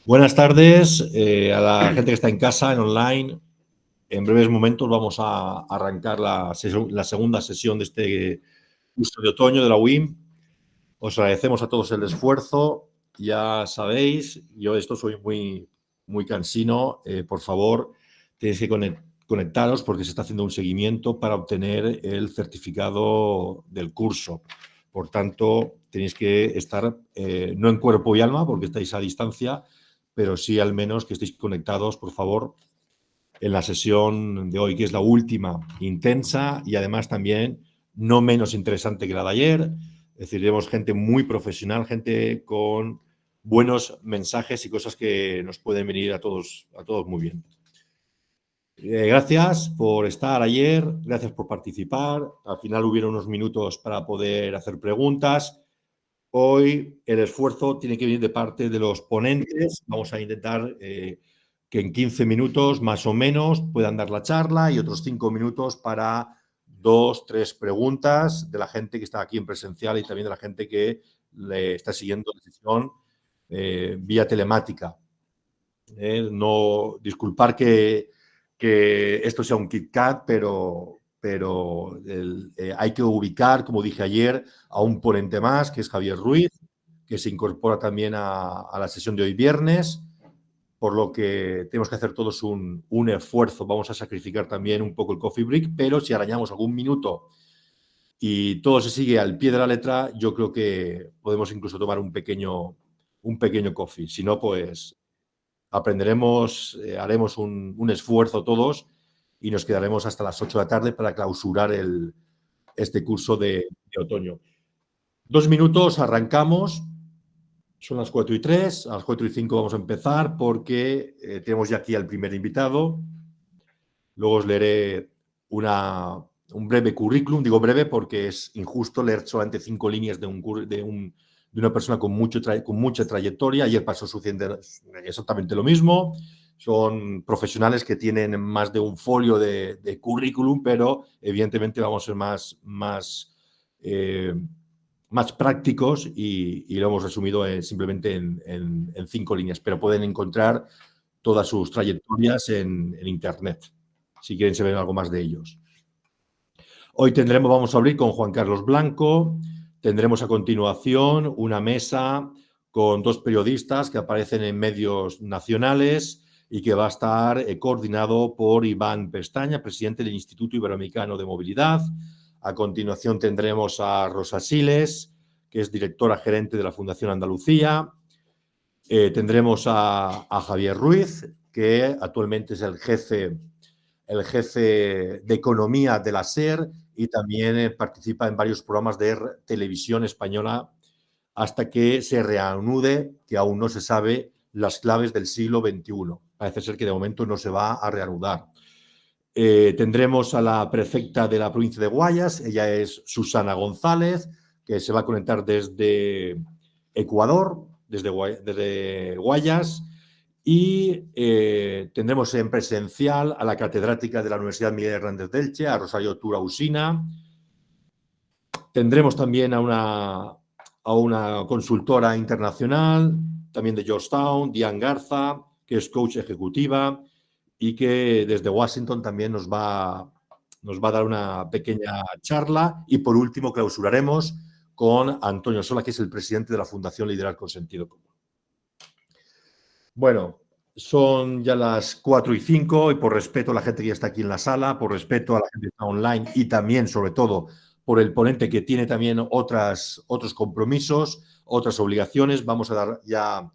Buenas tardes a la gente que está en casa, en online. En breves momentos vamos a arrancar la segunda sesión de este curso de otoño de la UIM. Os agradecemos a todos el esfuerzo. Ya sabéis, yo esto soy muy cansino. Por favor, tenéis que conectaros porque se está haciendo un seguimiento para obtener el certificado del curso. Por tanto, tenéis que estar no en cuerpo y alma porque estáis a distancia, pero sí al menos que estéis conectados, por favor, en la sesión de hoy, que es la última, intensa y además también no menos interesante que la de ayer. Es decir, tenemos gente muy profesional, gente con buenos mensajes y cosas que nos pueden venir a todos muy bien. Gracias por estar ayer, gracias por participar. Al final hubieron unos minutos para poder hacer preguntas. Hoy el esfuerzo tiene que venir de parte de los ponentes. Vamos a intentar que en 15 minutos más o menos puedan dar la charla y otros 5 minutos para 2, 3 preguntas de la gente que está aquí en presencial y también de la gente que le está siguiendo la sesión vía telemática. No disculpar que esto sea un KitKat, pero hay que ubicar, como dije ayer, a un ponente más, que es Javier Ruiz, que se incorpora también a la sesión de hoy viernes, por lo que tenemos que hacer todos un esfuerzo. Vamos a sacrificar también un poco el coffee break, pero si arañamos algún minuto y todo se sigue al pie de la letra, yo creo que podemos incluso tomar un pequeño coffee. Si no, pues aprenderemos, haremos un esfuerzo todos y nos quedaremos hasta las 8 de la tarde para clausurar este curso de otoño. 2 minutos, arrancamos. Son las 4:03, a las 4:05 vamos a empezar porque tenemos ya aquí al primer invitado. Luego os leeré un breve currículum. Digo breve porque es injusto leer solamente 5 líneas de una persona con mucha trayectoria. Ayer pasó sucediendo exactamente lo mismo. Son profesionales que tienen más de un folio de currículum, pero evidentemente vamos a ser más prácticos y lo hemos resumido simplemente en 5 líneas, pero pueden encontrar todas sus trayectorias en Internet, si quieren saber algo más de ellos. Hoy vamos a abrir con Juan Carlos Blanco. Tendremos a continuación una mesa con 2 periodistas que aparecen en medios nacionales y que va a estar coordinado por Iván Pestaña, presidente del Instituto Iberoamericano de Movilidad. A continuación tendremos a Rosa Siles, que es directora gerente de la Fundación Andalucía. Tendremos a Javier Ruiz, que actualmente es el jefe de economía de la SER y también participa en varios programas de televisión española hasta que se reanude, que aún no se sabe, las claves del siglo XXI. Parece ser que de momento no se va a reanudar. Tendremos a la prefecta de la provincia de Guayas, ella es Susana González, que se va a conectar desde Ecuador, desde Guayas. Y tendremos en presencial a la catedrática de la Universidad Miguel Hernández de Elche, a Rosario Tura Usina. Tendremos también a una consultora internacional, también de Georgetown, Diane Garza, que es coach ejecutiva y que desde Washington también nos va a dar una pequeña charla. Y por último clausuraremos con Antonio Sola, que es el presidente de la Fundación Liderar con Sentido Común. Bueno, son ya las 4:05 y por respeto a la gente que ya está aquí en la sala, por respeto a la gente que está online y también, sobre todo, por el ponente que tiene también otros compromisos, otras obligaciones, vamos a dar ya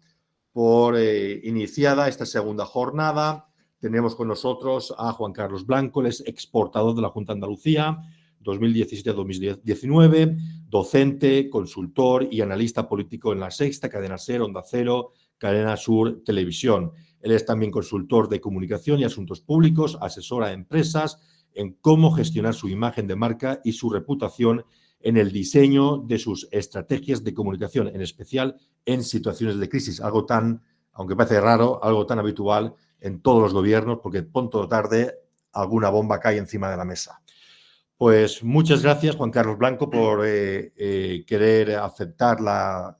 por iniciada esta segunda jornada. Tenemos con nosotros a Juan Carlos Blanco, él es exportador de la Junta de Andalucía, 2017-2019, docente, consultor y analista político en La Sexta, Cadena SER, Onda Cero, Cadena Sur Televisión. Él es también consultor de comunicación y asuntos públicos, asesora a empresas en cómo gestionar su imagen de marca y su reputación en el diseño de sus estrategias de comunicación, en especial en situaciones de crisis, algo tan, aunque parece raro, algo tan habitual en todos los gobiernos, porque pronto o tarde alguna bomba cae encima de la mesa. Pues muchas gracias, Juan Carlos Blanco, por querer aceptar la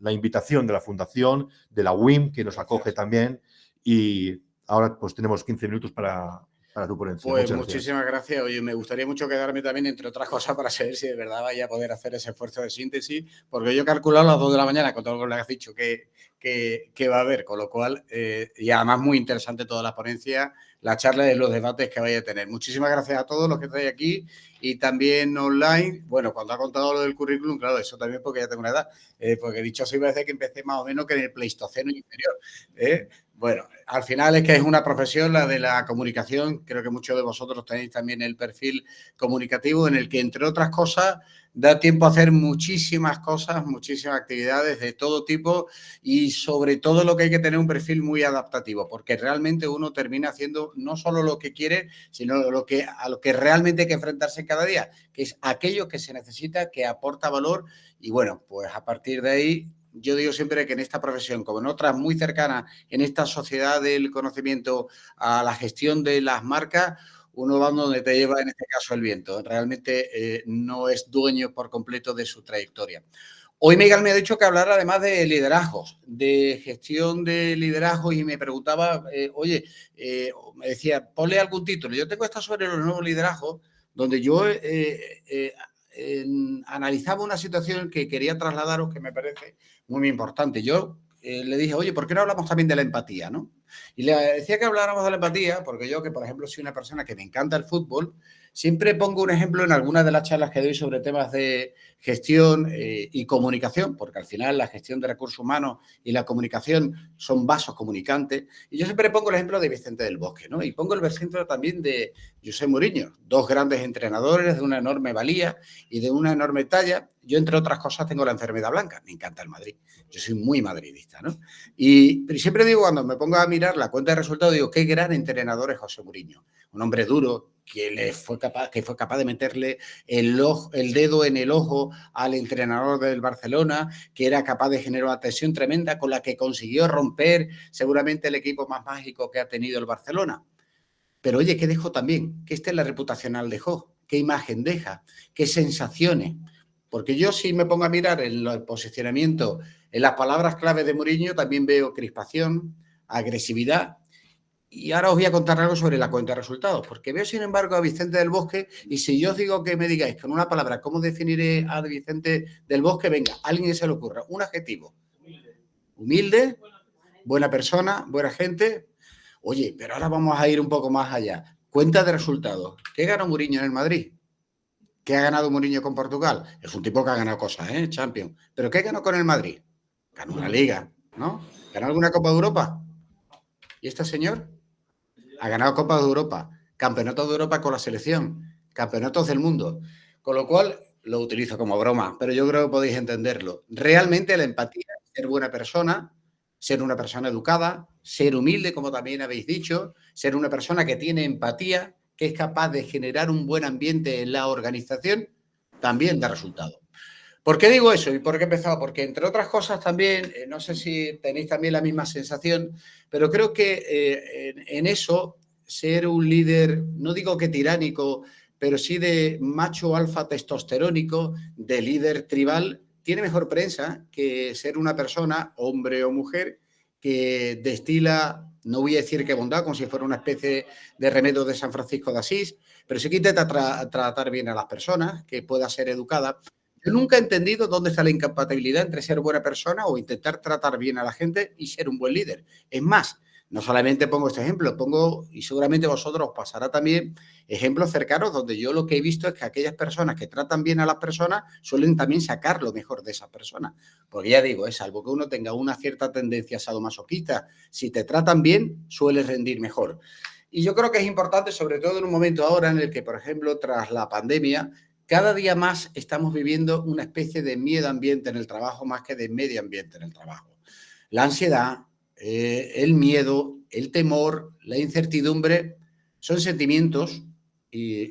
la invitación de la Fundación, de la UIM, que nos acoge también, y ahora pues tenemos 15 minutos para tu ponencia. Pues muchísimas gracias. Oye, me gustaría mucho quedarme también, entre otras cosas, para saber si de verdad vaya a poder hacer ese esfuerzo de síntesis, porque yo he calculado a las 2 de la mañana con todo lo que le has dicho que va a haber, con lo cual, y además muy interesante toda la ponencia, la charla y los debates que vaya a tener. Muchísimas gracias a todos los que estáis aquí y también online. Bueno, cuando ha contado lo del currículum, claro, eso también porque ya tengo una edad, porque dicho así parece que empecé más o menos que en el Pleistoceno inferior. Bueno, al final es que es una profesión, la de la comunicación. Creo que muchos de vosotros tenéis también el perfil comunicativo en el que, entre otras cosas, da tiempo a hacer muchísimas cosas, muchísimas actividades de todo tipo y sobre todo lo que hay que tener un perfil muy adaptativo, porque realmente uno termina haciendo no solo lo que quiere, sino a lo que realmente hay que enfrentarse cada día, que es aquello que se necesita, que aporta valor y bueno, pues a partir de ahí yo digo siempre que en esta profesión, como en otras muy cercanas, en esta sociedad del conocimiento a la gestión de las marcas, uno va donde te lleva, en este caso, el viento. Realmente no es dueño por completo de su trayectoria. Hoy Miguel me ha dicho que hablar además de liderazgos, de gestión de liderazgos y me preguntaba, me decía, ponle algún título. Yo tengo esta sobre los nuevos liderazgos, donde yo analizaba una situación que quería trasladaros que me parece muy importante. Yo le dije, oye, ¿por qué no hablamos también de la empatía, no? Y le decía que habláramos de la empatía porque yo, que por ejemplo soy una persona que me encanta el fútbol, siempre pongo un ejemplo en algunas de las charlas que doy sobre temas de gestión y comunicación, porque al final la gestión de recursos humanos y la comunicación son vasos comunicantes. Y yo siempre pongo el ejemplo de Vicente del Bosque, ¿no? Y pongo el ejemplo también de José Mourinho, dos grandes entrenadores de una enorme valía y de una enorme talla. Yo, entre otras cosas, tengo la enfermedad blanca. Me encanta el Madrid. Yo soy muy madridista, ¿no? Pero siempre digo, cuando me pongo a mirar la cuenta de resultados, digo, qué gran entrenador es José Mourinho. Un hombre duro que fue capaz de meterle el dedo en el ojo al entrenador del Barcelona, que era capaz de generar una tensión tremenda con la que consiguió romper seguramente el equipo más mágico que ha tenido el Barcelona. Pero oye, ¿qué dejó también? ¿Qué estela reputacional dejó? ¿Qué imagen deja? ¿Qué sensaciones? Porque yo, si me pongo a mirar en el posicionamiento, en las palabras clave de Mourinho, también veo crispación, agresividad. Y ahora os voy a contar algo sobre la cuenta de resultados, porque veo, sin embargo, a Vicente del Bosque, y si yo os digo que me digáis con una palabra cómo definiré a Vicente del Bosque, venga, a alguien que se le ocurra, un adjetivo. Humilde, buena persona, buena gente. Oye, pero ahora vamos a ir un poco más allá. Cuenta de resultados. ¿Qué ganó Mourinho en el Madrid? ¿Qué ha ganado Mourinho con Portugal? Es un tipo que ha ganado cosas, Champions. ¿Pero qué ganó con el Madrid? Ganó una liga, ¿no? ¿Ganó alguna Copa de Europa? ¿Y este señor? Ha ganado Copa de Europa, Campeonatos de Europa con la selección, Campeonatos del Mundo. Con lo cual, lo utilizo como broma, pero yo creo que podéis entenderlo. Realmente la empatía es ser buena persona, ser una persona educada, ser humilde, como también habéis dicho, ser una persona que tiene empatía, que es capaz de generar un buen ambiente en la organización, también da resultado. ¿Por qué digo eso y por qué he empezado? Porque, entre otras cosas, también, no sé si tenéis también la misma sensación, pero creo que en eso, ser un líder, no digo que tiránico, pero sí de macho alfa testosterónico, de líder tribal, tiene mejor prensa que ser una persona, hombre o mujer, que destila, no voy a decir que bondad, como si fuera una especie de remedio de San Francisco de Asís, pero sí que intenta tratar bien a las personas, que pueda ser educada. Yo nunca he entendido dónde está la incompatibilidad entre ser buena persona o intentar tratar bien a la gente y ser un buen líder. Es más, no solamente pongo este ejemplo, pongo, y seguramente a vosotros os pasará también, ejemplos cercanos donde yo lo que he visto es que aquellas personas que tratan bien a las personas suelen también sacar lo mejor de esas personas. Porque ya digo, salvo que uno tenga una cierta tendencia sadomasoquista, si te tratan bien, sueles rendir mejor. Y yo creo que es importante, sobre todo en un momento ahora en el que, por ejemplo, tras la pandemia, cada día más estamos viviendo una especie de miedo ambiente en el trabajo más que de medio ambiente en el trabajo. La ansiedad, el miedo, el temor, la incertidumbre son sentimientos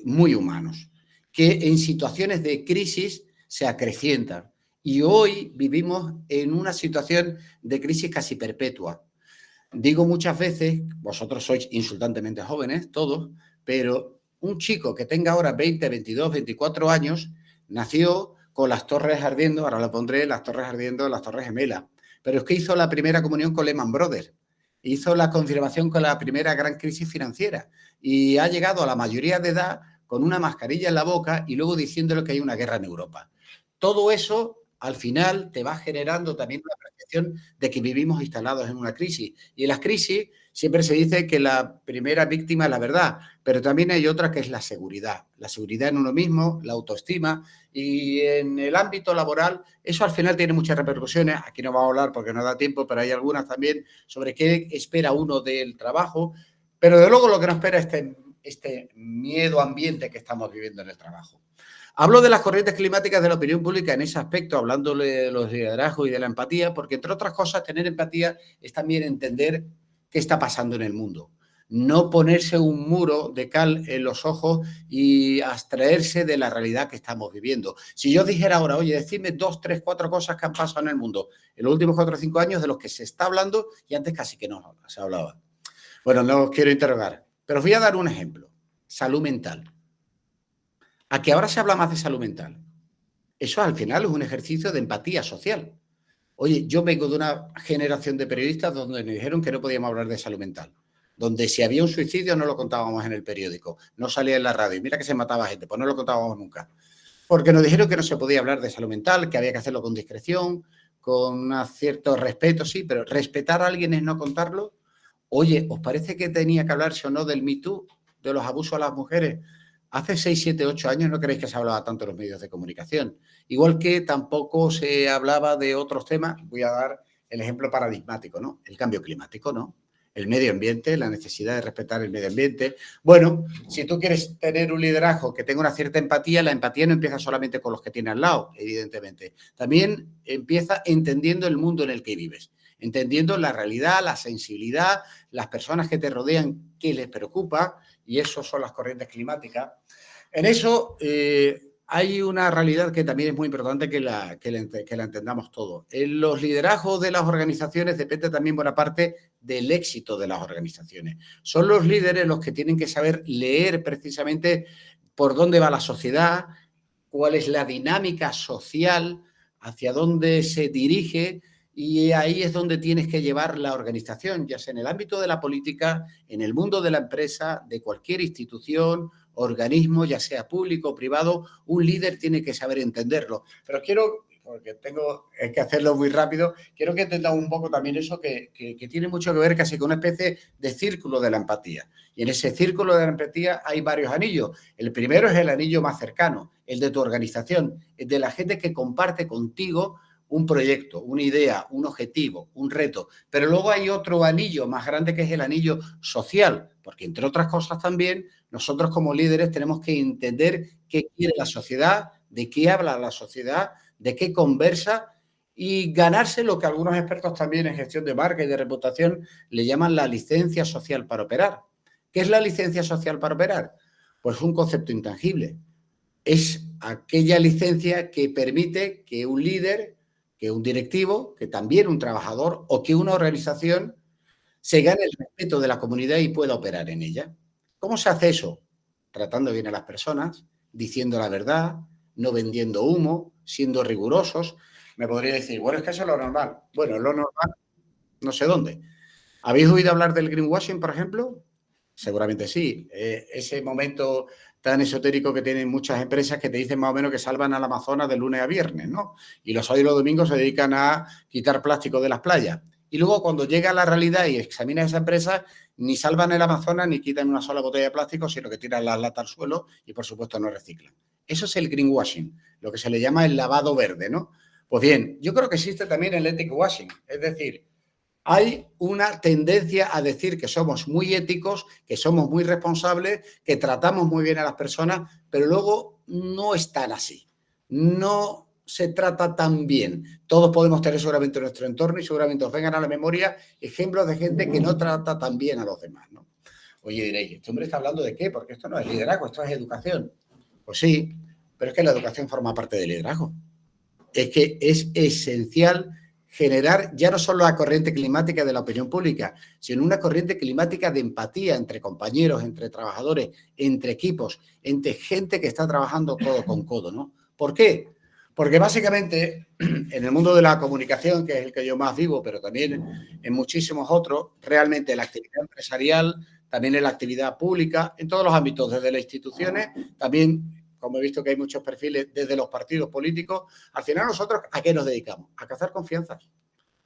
muy humanos que en situaciones de crisis se acrecientan. Y hoy vivimos en una situación de crisis casi perpetua. Digo muchas veces, vosotros sois insultantemente jóvenes, todos, pero un chico que tenga ahora 20, 22, 24 años, nació con las Torres Ardiendo, ahora lo pondré, las Torres Ardiendo, las Torres Gemelas. Pero es que hizo la primera comunión con Lehman Brothers, hizo la confirmación con la primera gran crisis financiera y ha llegado a la mayoría de edad con una mascarilla en la boca y luego diciéndole que hay una guerra en Europa. Todo eso, al final, te va generando también una percepción de que vivimos instalados en una crisis. Y en las crisis siempre se dice que la primera víctima es la verdad, pero también hay otra que es la seguridad en uno mismo, la autoestima, y en el ámbito laboral eso al final tiene muchas repercusiones. Aquí no vamos a hablar porque no da tiempo, pero hay algunas también sobre qué espera uno del trabajo, pero de luego lo que nos espera es este miedo ambiente que estamos viviendo en el trabajo. Hablo de las corrientes climáticas de la opinión pública en ese aspecto, hablándole de los liderazgos y de la empatía, porque entre otras cosas tener empatía es también entender qué está pasando en el mundo. No ponerse un muro de cal en los ojos y abstraerse de la realidad que estamos viviendo. Si yo dijera ahora, oye, decidme 2, 3, 4 cosas que han pasado en el mundo en los últimos 4 o 5 años de los que se está hablando y antes casi que no se hablaba. Bueno, no os quiero interrogar, pero os voy a dar un ejemplo. Salud mental. A que ahora se habla más de salud mental. Eso al final es un ejercicio de empatía social. Oye, yo vengo de una generación de periodistas donde nos dijeron que no podíamos hablar de salud mental, donde si había un suicidio no lo contábamos en el periódico, no salía en la radio. Y mira que se mataba gente, pues no lo contábamos nunca. Porque nos dijeron que no se podía hablar de salud mental, que había que hacerlo con discreción, con un cierto respeto, sí, pero respetar a alguien es no contarlo. Oye, ¿os parece que tenía que hablarse o no del Me Too, de los abusos a las mujeres? Hace 6, 7, 8 años no creéis que se hablaba tanto en los medios de comunicación. Igual que tampoco se hablaba de otros temas. Voy a dar el ejemplo paradigmático, ¿no? El cambio climático, ¿no? El medio ambiente, la necesidad de respetar el medio ambiente. Bueno, si tú quieres tener un liderazgo que tenga una cierta empatía, la empatía no empieza solamente con los que tienes al lado, evidentemente. También empieza entendiendo el mundo en el que vives, entendiendo la realidad, la sensibilidad, las personas que te rodean, qué les preocupa, y eso son las corrientes climáticas. En eso hay una realidad que también es muy importante que la entendamos todos. En los liderazgos de las organizaciones depende también buena parte del éxito de las organizaciones. Son los líderes los que tienen que saber leer precisamente por dónde va la sociedad, cuál es la dinámica social, hacia dónde se dirige. Y ahí es donde tienes que llevar la organización, ya sea en el ámbito de la política, en el mundo de la empresa, de cualquier institución, organismo, ya sea público o privado. Un líder tiene que saber entenderlo. Pero quiero, porque tengo que hacerlo muy rápido, quiero que entendamos un poco también eso que tiene mucho que ver casi con una especie de círculo de la empatía. Y en ese círculo de la empatía hay varios anillos. El primero es el anillo más cercano, el de tu organización, el de la gente que comparte contigo un proyecto, una idea, un objetivo, un reto. Pero luego hay otro anillo más grande que es el anillo social, porque entre otras cosas también nosotros como líderes tenemos que entender qué quiere la sociedad, de qué habla la sociedad, de qué conversa y ganarse lo que algunos expertos también en gestión de marca y de reputación le llaman la licencia social para operar. ¿Qué es la licencia social para operar? Pues un concepto intangible. Es aquella licencia que permite que un líder, que un directivo, que también un trabajador o que una organización se gane el respeto de la comunidad y pueda operar en ella. ¿Cómo se hace eso? Tratando bien a las personas, diciendo la verdad, no vendiendo humo, siendo rigurosos. Me podría decir, bueno, es que eso es lo normal. Bueno, lo normal, no sé dónde. ¿Habéis oído hablar del greenwashing, por ejemplo? Seguramente sí. Ese momento tan esotérico que tienen muchas empresas que te dicen más o menos que salvan al Amazonas de lunes a viernes, ¿no? Y los sábados y los domingos se dedican a quitar plástico de las playas. Y luego cuando llega a la realidad y examinas esa empresa, ni salvan el Amazonas ni quitan una sola botella de plástico, sino que tiran las latas al suelo y por supuesto no reciclan. Eso es el greenwashing, lo que se le llama el lavado verde, ¿no? Pues bien, yo creo que existe también el ethic washing, es decir, hay una tendencia a decir que somos muy éticos, que somos muy responsables, que tratamos muy bien a las personas, pero luego no es tan así. No se trata tan bien. Todos podemos tener seguramente en nuestro entorno y seguramente os vengan a la memoria ejemplos de gente que no trata tan bien a los demás, ¿no? Oye, diréis, ¿este hombre está hablando de qué? Porque esto no es liderazgo, esto es educación. Pues sí, pero es que la educación forma parte del liderazgo. Es que es esencial generar ya no solo la corriente climática de la opinión pública, sino una corriente climática de empatía entre compañeros, entre trabajadores, entre equipos, entre gente que está trabajando codo con codo, ¿no? ¿Por qué? Porque básicamente en el mundo de la comunicación, que es el que yo más vivo, pero también en muchísimos otros, realmente la actividad empresarial, también en la actividad pública, en todos los ámbitos, desde las instituciones, también, como he visto que hay muchos perfiles, desde los partidos políticos, al final nosotros, ¿a qué nos dedicamos? A cazar confianza.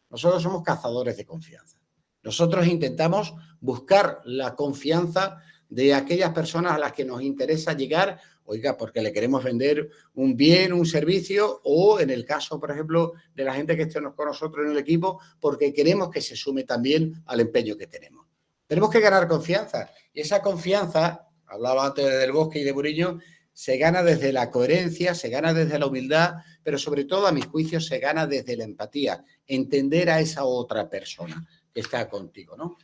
Nosotros somos cazadores de confianza. Nosotros intentamos buscar la confianza de aquellas personas a las que nos interesa llegar, oiga, porque le queremos vender un bien, un servicio, o en el caso, por ejemplo, de la gente que esté con nosotros en el equipo, porque queremos que se sume también al empeño que tenemos. Tenemos que ganar confianza. Y esa confianza, hablaba antes de Del Bosque y de Buriño, se gana desde la coherencia, se gana desde la humildad, pero sobre todo, a mi juicio, se gana desde la empatía, entender a esa otra persona que está contigo, ¿no?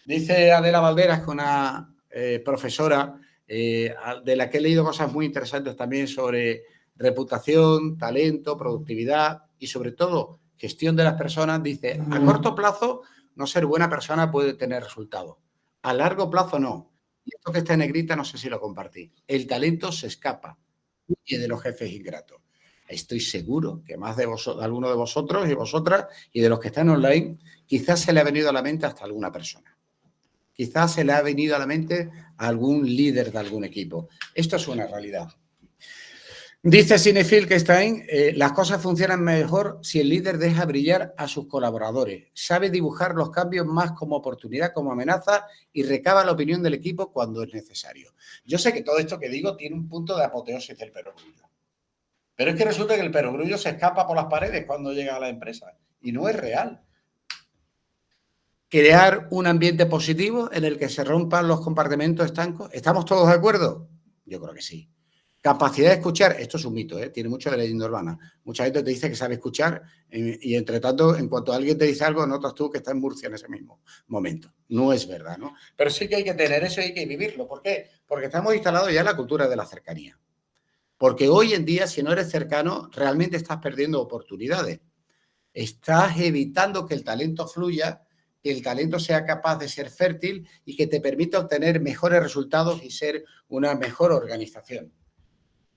Dice Adela Valderas, que una profesora de la que he leído cosas muy interesantes también sobre reputación, talento, productividad y sobre todo gestión de las personas, dice, a corto plazo no ser buena persona puede tener resultados, a largo plazo no. Y esto que está en negrita no sé si lo compartí. El talento se escapa, huye de los jefes ingratos. Estoy seguro que más de alguno de vosotros y vosotras y de los que están online, quizás se le ha venido a la mente hasta alguna persona. Quizás se le ha venido a la mente a algún líder de algún equipo. Esto es una realidad. Dice Cinefil que las cosas funcionan mejor si el líder deja brillar a sus colaboradores, sabe dibujar los cambios más como oportunidad, como amenaza y recaba la opinión del equipo cuando es necesario. Yo sé que todo esto que digo tiene un punto de apoteosis del perogrullo, pero es que resulta que el perogrullo se escapa por las paredes cuando llega a la empresa y no es real. Crear un ambiente positivo en el que se rompan los compartimentos estancos. ¿Estamos todos de acuerdo? Yo creo que sí. Capacidad de escuchar, esto es un mito, tiene mucho de leyenda urbana. Mucha gente te dice que sabe escuchar y entre tanto, en cuanto alguien te dice algo, notas tú que está en Murcia en ese mismo momento. No es verdad, ¿no? Pero sí que hay que tener eso y hay que vivirlo. ¿Por qué? Porque estamos instalados ya en la cultura de la cercanía. Porque hoy en día, si no eres cercano, realmente estás perdiendo oportunidades. Estás evitando que el talento fluya, que el talento sea capaz de ser fértil y que te permita obtener mejores resultados y ser una mejor organización.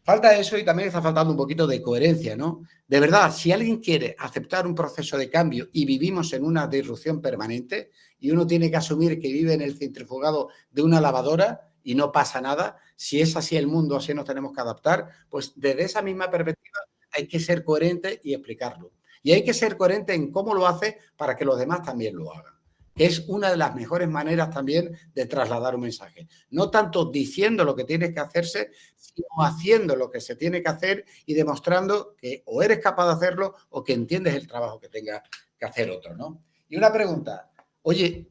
Falta eso y también está faltando un poquito de coherencia, ¿no? De verdad, si alguien quiere aceptar un proceso de cambio y vivimos en una disrupción permanente y uno tiene que asumir que vive en el centrifugado de una lavadora y no pasa nada, si es así el mundo, así nos tenemos que adaptar, pues desde esa misma perspectiva hay que ser coherente y explicarlo. Y hay que ser coherente en cómo lo hace para que los demás también lo hagan. Que es una de las mejores maneras también de trasladar un mensaje. No tanto diciendo lo que tiene que hacerse, sino haciendo lo que se tiene que hacer y demostrando que o eres capaz de hacerlo o que entiendes el trabajo que tenga que hacer otro, ¿no? Y una pregunta, oye,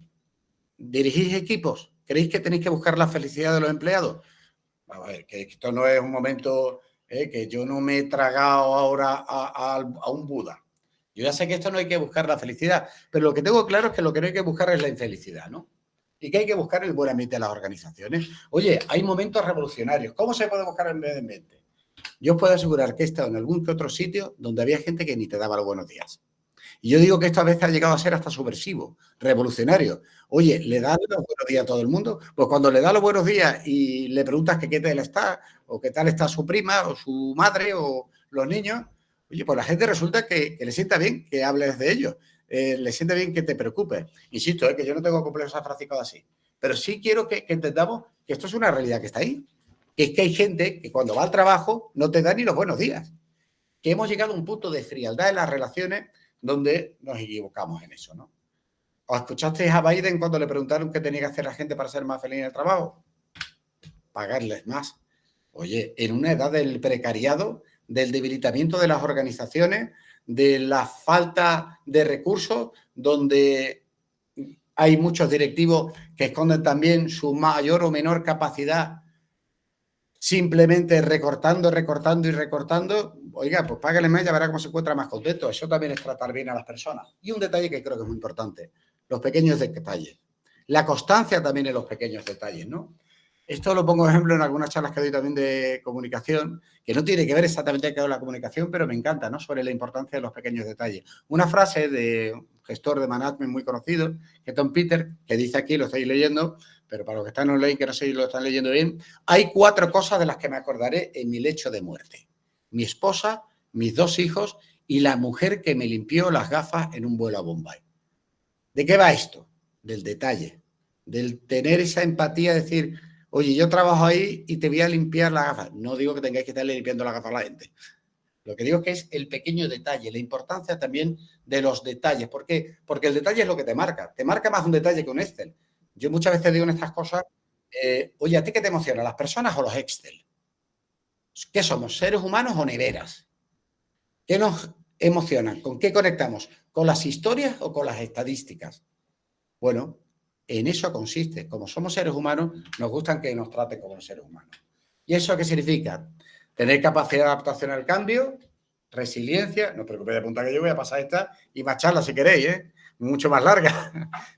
¿dirigís equipos? ¿Creéis que tenéis que buscar la felicidad de los empleados? A ver, que esto no es un momento que yo no me he tragado ahora a un Buda. Yo ya sé que esto no hay que buscar la felicidad, pero lo que tengo claro es que lo que no hay que buscar es la infelicidad, ¿no? Y que hay que buscar el buen ambiente de las organizaciones. Oye, hay momentos revolucionarios. ¿Cómo se puede buscar el buen ambiente? Yo os puedo asegurar que he estado en algún que otro sitio donde había gente que ni te daba los buenos días. Y yo digo que esto a veces ha llegado a ser hasta subversivo, revolucionario. Oye, ¿le da los buenos días a todo el mundo? Pues cuando le da los buenos días y le preguntas que qué tal está, o qué tal está su prima, o su madre, o los niños, oye, pues la gente resulta que le sienta bien que hables de ellos, le sienta bien que te preocupes. Insisto, que yo no tengo complejos afrácicos así, pero sí quiero que entendamos que esto es una realidad que está ahí. Que es que hay gente que cuando va al trabajo no te da ni los buenos días. Que hemos llegado a un punto de frialdad en las relaciones donde nos equivocamos en eso, ¿no? ¿Os escuchasteis a Biden cuando le preguntaron qué tenía que hacer la gente para ser más feliz en el trabajo? Pagarles más. Oye, en una edad del precariado, del debilitamiento de las organizaciones, de la falta de recursos, donde hay muchos directivos que esconden también su mayor o menor capacidad simplemente recortando y recortando, oiga, pues págale más y ya verá cómo se encuentra más contento. Eso también es tratar bien a las personas. Y un detalle que creo que es muy importante, los pequeños detalles. La constancia también en los pequeños detalles, ¿no? Esto lo pongo de ejemplo en algunas charlas que doy también de comunicación, que no tiene que ver exactamente con la comunicación, pero me encanta, ¿no? Sobre la importancia de los pequeños detalles. Una frase de un gestor de management muy conocido, que es Tom Peters, que dice aquí, lo estáis leyendo, pero para los que están online, que no sé si lo están leyendo bien, hay 4 cosas de las que me acordaré en mi lecho de muerte. Mi esposa, mis 2 hijos y la mujer que me limpió las gafas en un vuelo a Bombay. ¿De qué va esto? Del detalle, del tener esa empatía, decir, oye, yo trabajo ahí y te voy a limpiar las gafas. No digo que tengáis que estarle limpiando las gafas a la gente. Lo que digo es que es el pequeño detalle, la importancia también de los detalles. ¿Por qué? Porque el detalle es lo que te marca. Te marca más un detalle que un Excel. Yo muchas veces digo en estas cosas, oye, ¿a ti qué te emociona? ¿Las personas o los Excel? ¿Qué somos? ¿Seres humanos o neveras? ¿Qué nos emocionan? ¿Con qué conectamos? ¿Con las historias o con las estadísticas? Bueno, en eso consiste. Como somos seres humanos, nos gustan que nos traten como seres humanos. ¿Y eso qué significa? Tener capacidad de adaptación al cambio, resiliencia. No os preocupéis de apuntar que yo voy a pasar esta y más charlas si queréis, mucho más larga.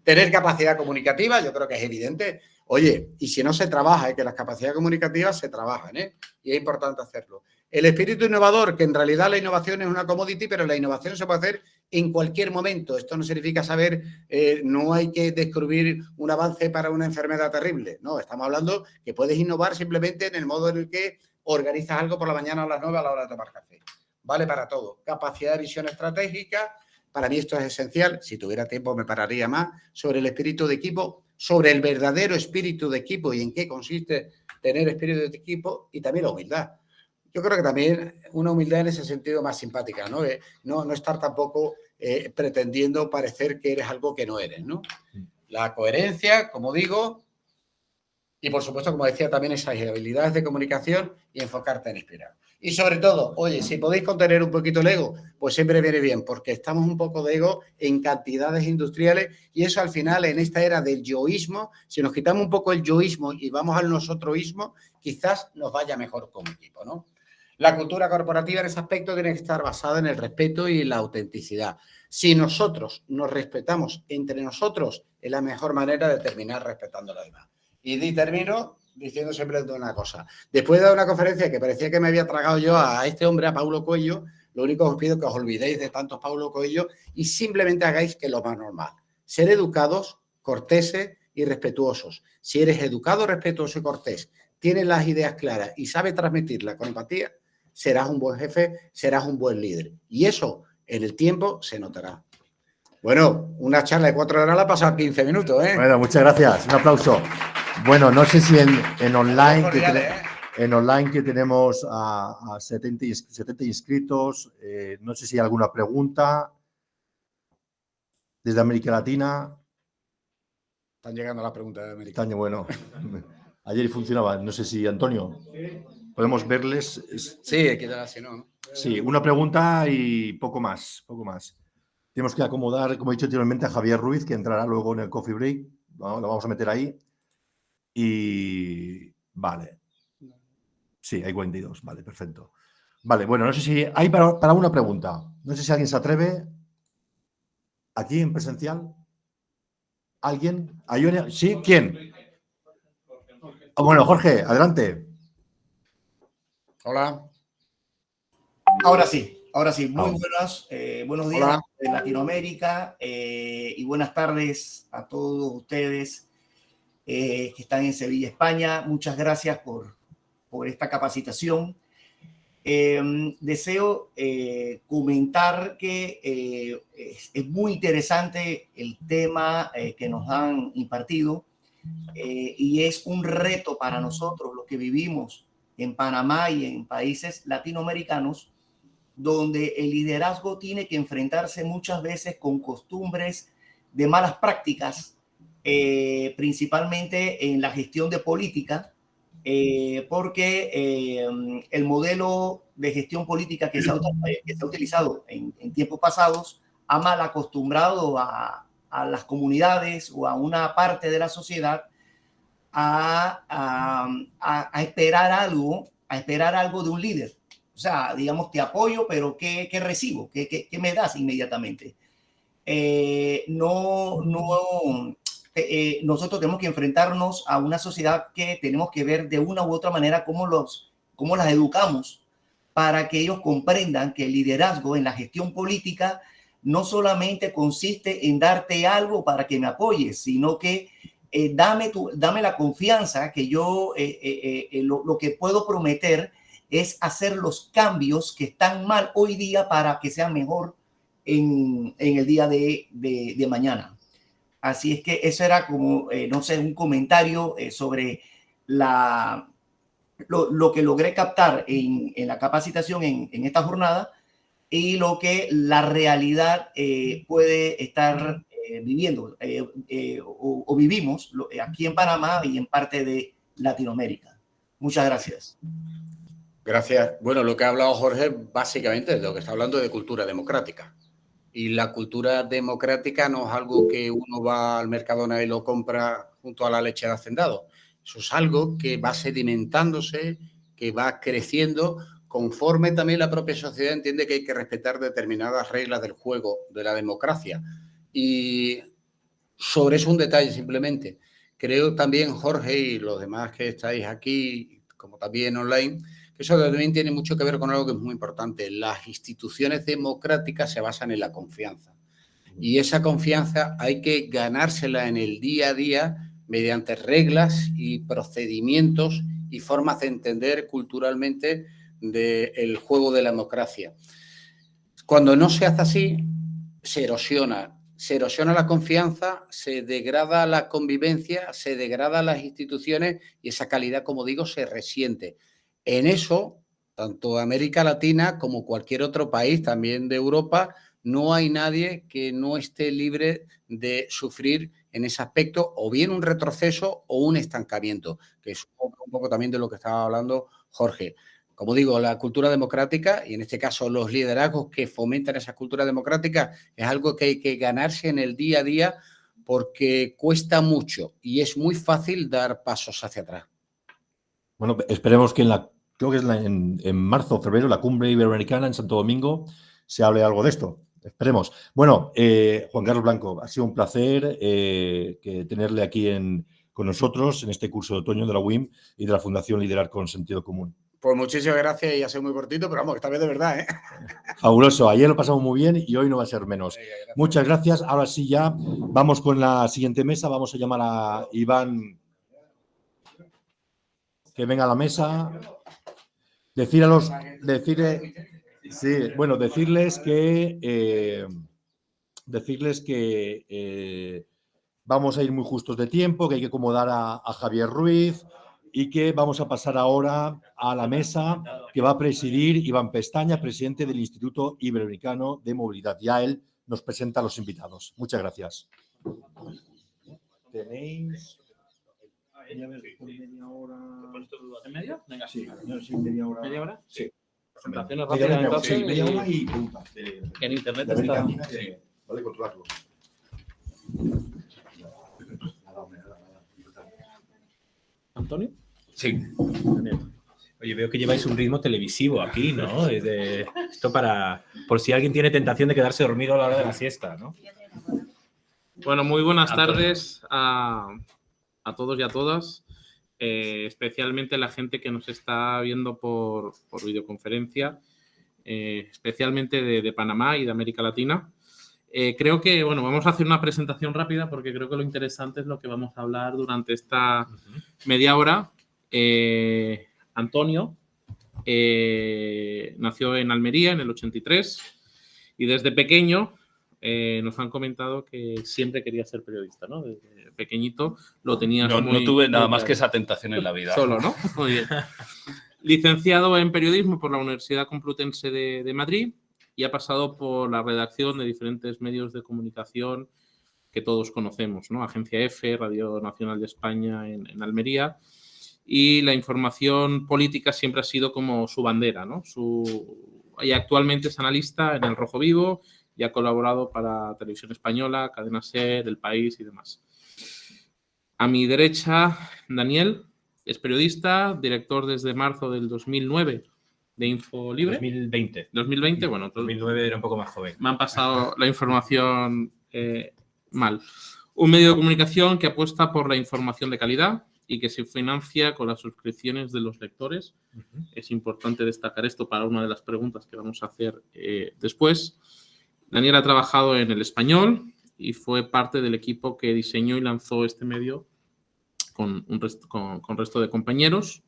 Tener capacidad comunicativa, yo creo que es evidente. Oye, y si no se trabaja, que las capacidades comunicativas se trabajan, y es importante hacerlo. El espíritu innovador, que en realidad la innovación es una commodity, pero la innovación se puede hacer en cualquier momento. Esto no significa saber, no hay que descubrir un avance para una enfermedad terrible. No, estamos hablando que puedes innovar simplemente en el modo en el que organizas algo por la mañana a las 9 a la hora de tomar café. Vale para todo. Capacidad de visión estratégica. Para mí esto es esencial. Si tuviera tiempo me pararía más sobre el espíritu de equipo, sobre el verdadero espíritu de equipo y en qué consiste tener espíritu de equipo, y también la humildad. Yo creo que también una humildad en ese sentido más simpática, ¿no? No estar tampoco pretendiendo parecer que eres algo que no eres, ¿no? La coherencia, como digo, y por supuesto, como decía, también esas habilidades de comunicación y enfocarte en inspirar. Y sobre todo, oye, si podéis contener un poquito el ego, pues siempre viene bien, porque estamos un poco de ego en cantidades industriales y eso al final, en esta era del yoísmo, si nos quitamos un poco el yoísmo y vamos al nosotroísmo, quizás nos vaya mejor como equipo, ¿no? La cultura corporativa en ese aspecto tiene que estar basada en el respeto y la autenticidad. Si nosotros nos respetamos entre nosotros, es la mejor manera de terminar respetando a los demás. Y termino diciendo siempre una cosa. Después de dar una conferencia que parecía que me había tragado yo a este hombre, a Paulo Coelho, lo único que os pido es que os olvidéis de tantos Paulo Coelho y simplemente hagáis que lo más normal. Ser educados, corteses y respetuosos. Si eres educado, respetuoso y cortés, tienes las ideas claras y sabes transmitirlas con empatía, serás un buen jefe, serás un buen líder. Y eso en el tiempo se notará. Bueno, una charla de 4 horas la ha pasado 15 minutos, Bueno, muchas gracias. Un aplauso. Bueno, no sé si en online, en online que tenemos a 70 inscritos, no sé si hay alguna pregunta desde América Latina. Están llegando las preguntas de América. Bueno, ayer funcionaba. No sé si, Antonio, podemos verles. Sí, hay que dar así, ¿no? Sí, una pregunta y poco más. Tenemos que acomodar, como he dicho anteriormente, a Javier Ruiz, que entrará luego en el coffee break. Lo vamos a meter ahí. Y vale. Sí, hay 42. Vale, perfecto. Vale, bueno, no sé si hay para una pregunta. No sé si alguien se atreve. ¿Aquí en presencial? ¿Alguien? ¿Sí? ¿Quién? Bueno, Jorge, adelante. Hola. Ahora sí. Muy buenos días. Hola. De Latinoamérica y buenas tardes a todos ustedes que están en Sevilla, España. Muchas gracias por esta capacitación. Deseo comentar que es muy interesante el tema que nos han impartido y es un reto para nosotros, los que vivimos en Panamá y en países latinoamericanos, donde el liderazgo tiene que enfrentarse muchas veces con costumbres de malas prácticas, principalmente en la gestión de política, porque el modelo de gestión política que se ha utilizado en tiempos pasados ha mal acostumbrado a las comunidades o a una parte de la sociedad a esperar algo de un líder. O sea, digamos, te apoyo, pero ¿qué recibo? ¿Qué me das inmediatamente? Nosotros tenemos que enfrentarnos a una sociedad que tenemos que ver de una u otra manera cómo las educamos para que ellos comprendan que el liderazgo en la gestión política no solamente consiste en darte algo para que me apoyes, sino que dame la confianza que yo lo que puedo prometer es hacer los cambios que están mal hoy día para que sean mejor en el día de mañana. Así es que eso era como, no sé, un comentario sobre lo que logré captar en la capacitación en esta jornada y lo que la realidad puede estar viviendo o vivimos aquí en Panamá y en parte de Latinoamérica. Muchas gracias. Gracias. Bueno, lo que ha hablado Jorge básicamente es lo que está hablando de cultura democrática. Y la cultura democrática no es algo que uno va al Mercadona y lo compra junto a la leche de hacendado. Eso es algo que va sedimentándose, que va creciendo conforme también la propia sociedad entiende que hay que respetar determinadas reglas del juego de la democracia. Y sobre eso un detalle simplemente. Creo también, Jorge, y los demás que estáis aquí, como también online, que eso también tiene mucho que ver con algo que es muy importante. Las instituciones democráticas se basan en la confianza. Y esa confianza hay que ganársela en el día a día mediante reglas y procedimientos y formas de entender culturalmente del juego de la democracia. Cuando no se hace así, se erosiona la confianza, se degrada la convivencia, se degradan las instituciones y esa calidad, como digo, se resiente. En eso, tanto América Latina como cualquier otro país, también de Europa, no hay nadie que no esté libre de sufrir en ese aspecto o bien un retroceso o un estancamiento, que es un poco también de lo que estaba hablando Jorge. Como digo, la cultura democrática, y en este caso los liderazgos que fomentan esa cultura democrática, es algo que hay que ganarse en el día a día porque cuesta mucho y es muy fácil dar pasos hacia atrás. Bueno, esperemos que creo que es en marzo o febrero, la cumbre iberoamericana en Santo Domingo, se hable algo de esto. Esperemos. Bueno, Juan Carlos Blanco, ha sido un placer tenerle aquí con nosotros en este curso de otoño de la UIM y de la Fundación Liderar con Sentido Común. Pues muchísimas gracias y ya soy muy cortito, pero vamos, esta vez de verdad, ¿eh? Fabuloso. Ayer lo pasamos muy bien y hoy no va a ser menos. Muchas gracias. Ahora sí ya vamos con la siguiente mesa. Vamos a llamar a Iván que venga a la mesa. Decirles que vamos a ir muy justos de tiempo, que hay que acomodar a Javier Ruiz y que vamos a pasar ahora a la mesa que va a presidir Iván Pestaña, presidente del Instituto Iberoamericano de Movilidad. Ya él nos presenta a los invitados. Muchas gracias. Tenéis... media hora... ¿En medio? Venga. Sí, media hora. ¿Media hora? Sí. Presentaciones rápidas, entonces. Sí, media hora y preguntas. En internet está. Sí. Vale, controlarlo. ¿Antonio? Sí. Oye, veo que lleváis un ritmo televisivo aquí, ¿no? Esto por si alguien tiene tentación de quedarse dormido a la hora de la siesta, ¿no? Bueno, muy buenas tardes a todos y a todas, especialmente la gente que nos está viendo por videoconferencia, especialmente de Panamá y de América Latina. Creo que, bueno, vamos a hacer una presentación rápida porque creo que lo interesante es lo que vamos a hablar durante esta media hora. Antonio nació en Almería en el 83 y desde pequeño nos han comentado que siempre quería ser periodista, ¿no? Desde pequeñito lo tenía. No tuve nada más que esa tentación en la vida. Solo, ¿no? Muy bien. Licenciado en periodismo por la Universidad Complutense de Madrid y ha pasado por la redacción de diferentes medios de comunicación que todos conocemos, ¿no? Agencia EFE, Radio Nacional de España en Almería. Y la información política siempre ha sido como su bandera, ¿no? Y actualmente es analista en El Rojo Vivo y ha colaborado para Televisión Española, Cadena SER, El País y demás. A mi derecha, Daniel, es periodista, director desde marzo del 2009 de Infolibre. 2020, bueno. 2009 era un poco más joven. Me han pasado la información mal. Un medio de comunicación que apuesta por la información de calidad y que se financia con las suscripciones de los lectores. Es importante destacar esto para una de las preguntas que vamos a hacer después. Daniel ha trabajado en El Español y fue parte del equipo que diseñó y lanzó este medio con resto de compañeros.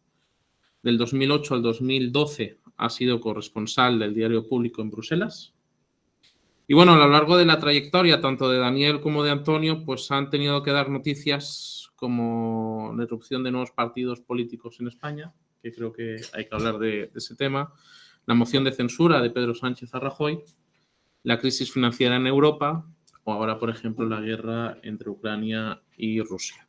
Del 2008 al 2012 ha sido corresponsal del Diario Público en Bruselas. Y bueno, a lo largo de la trayectoria, tanto de Daniel como de Antonio, pues han tenido que dar noticias como la irrupción de nuevos partidos políticos en España, que creo que hay que hablar de ese tema, la moción de censura de Pedro Sánchez a Rajoy, la crisis financiera en Europa o ahora, por ejemplo, la guerra entre Ucrania y Rusia.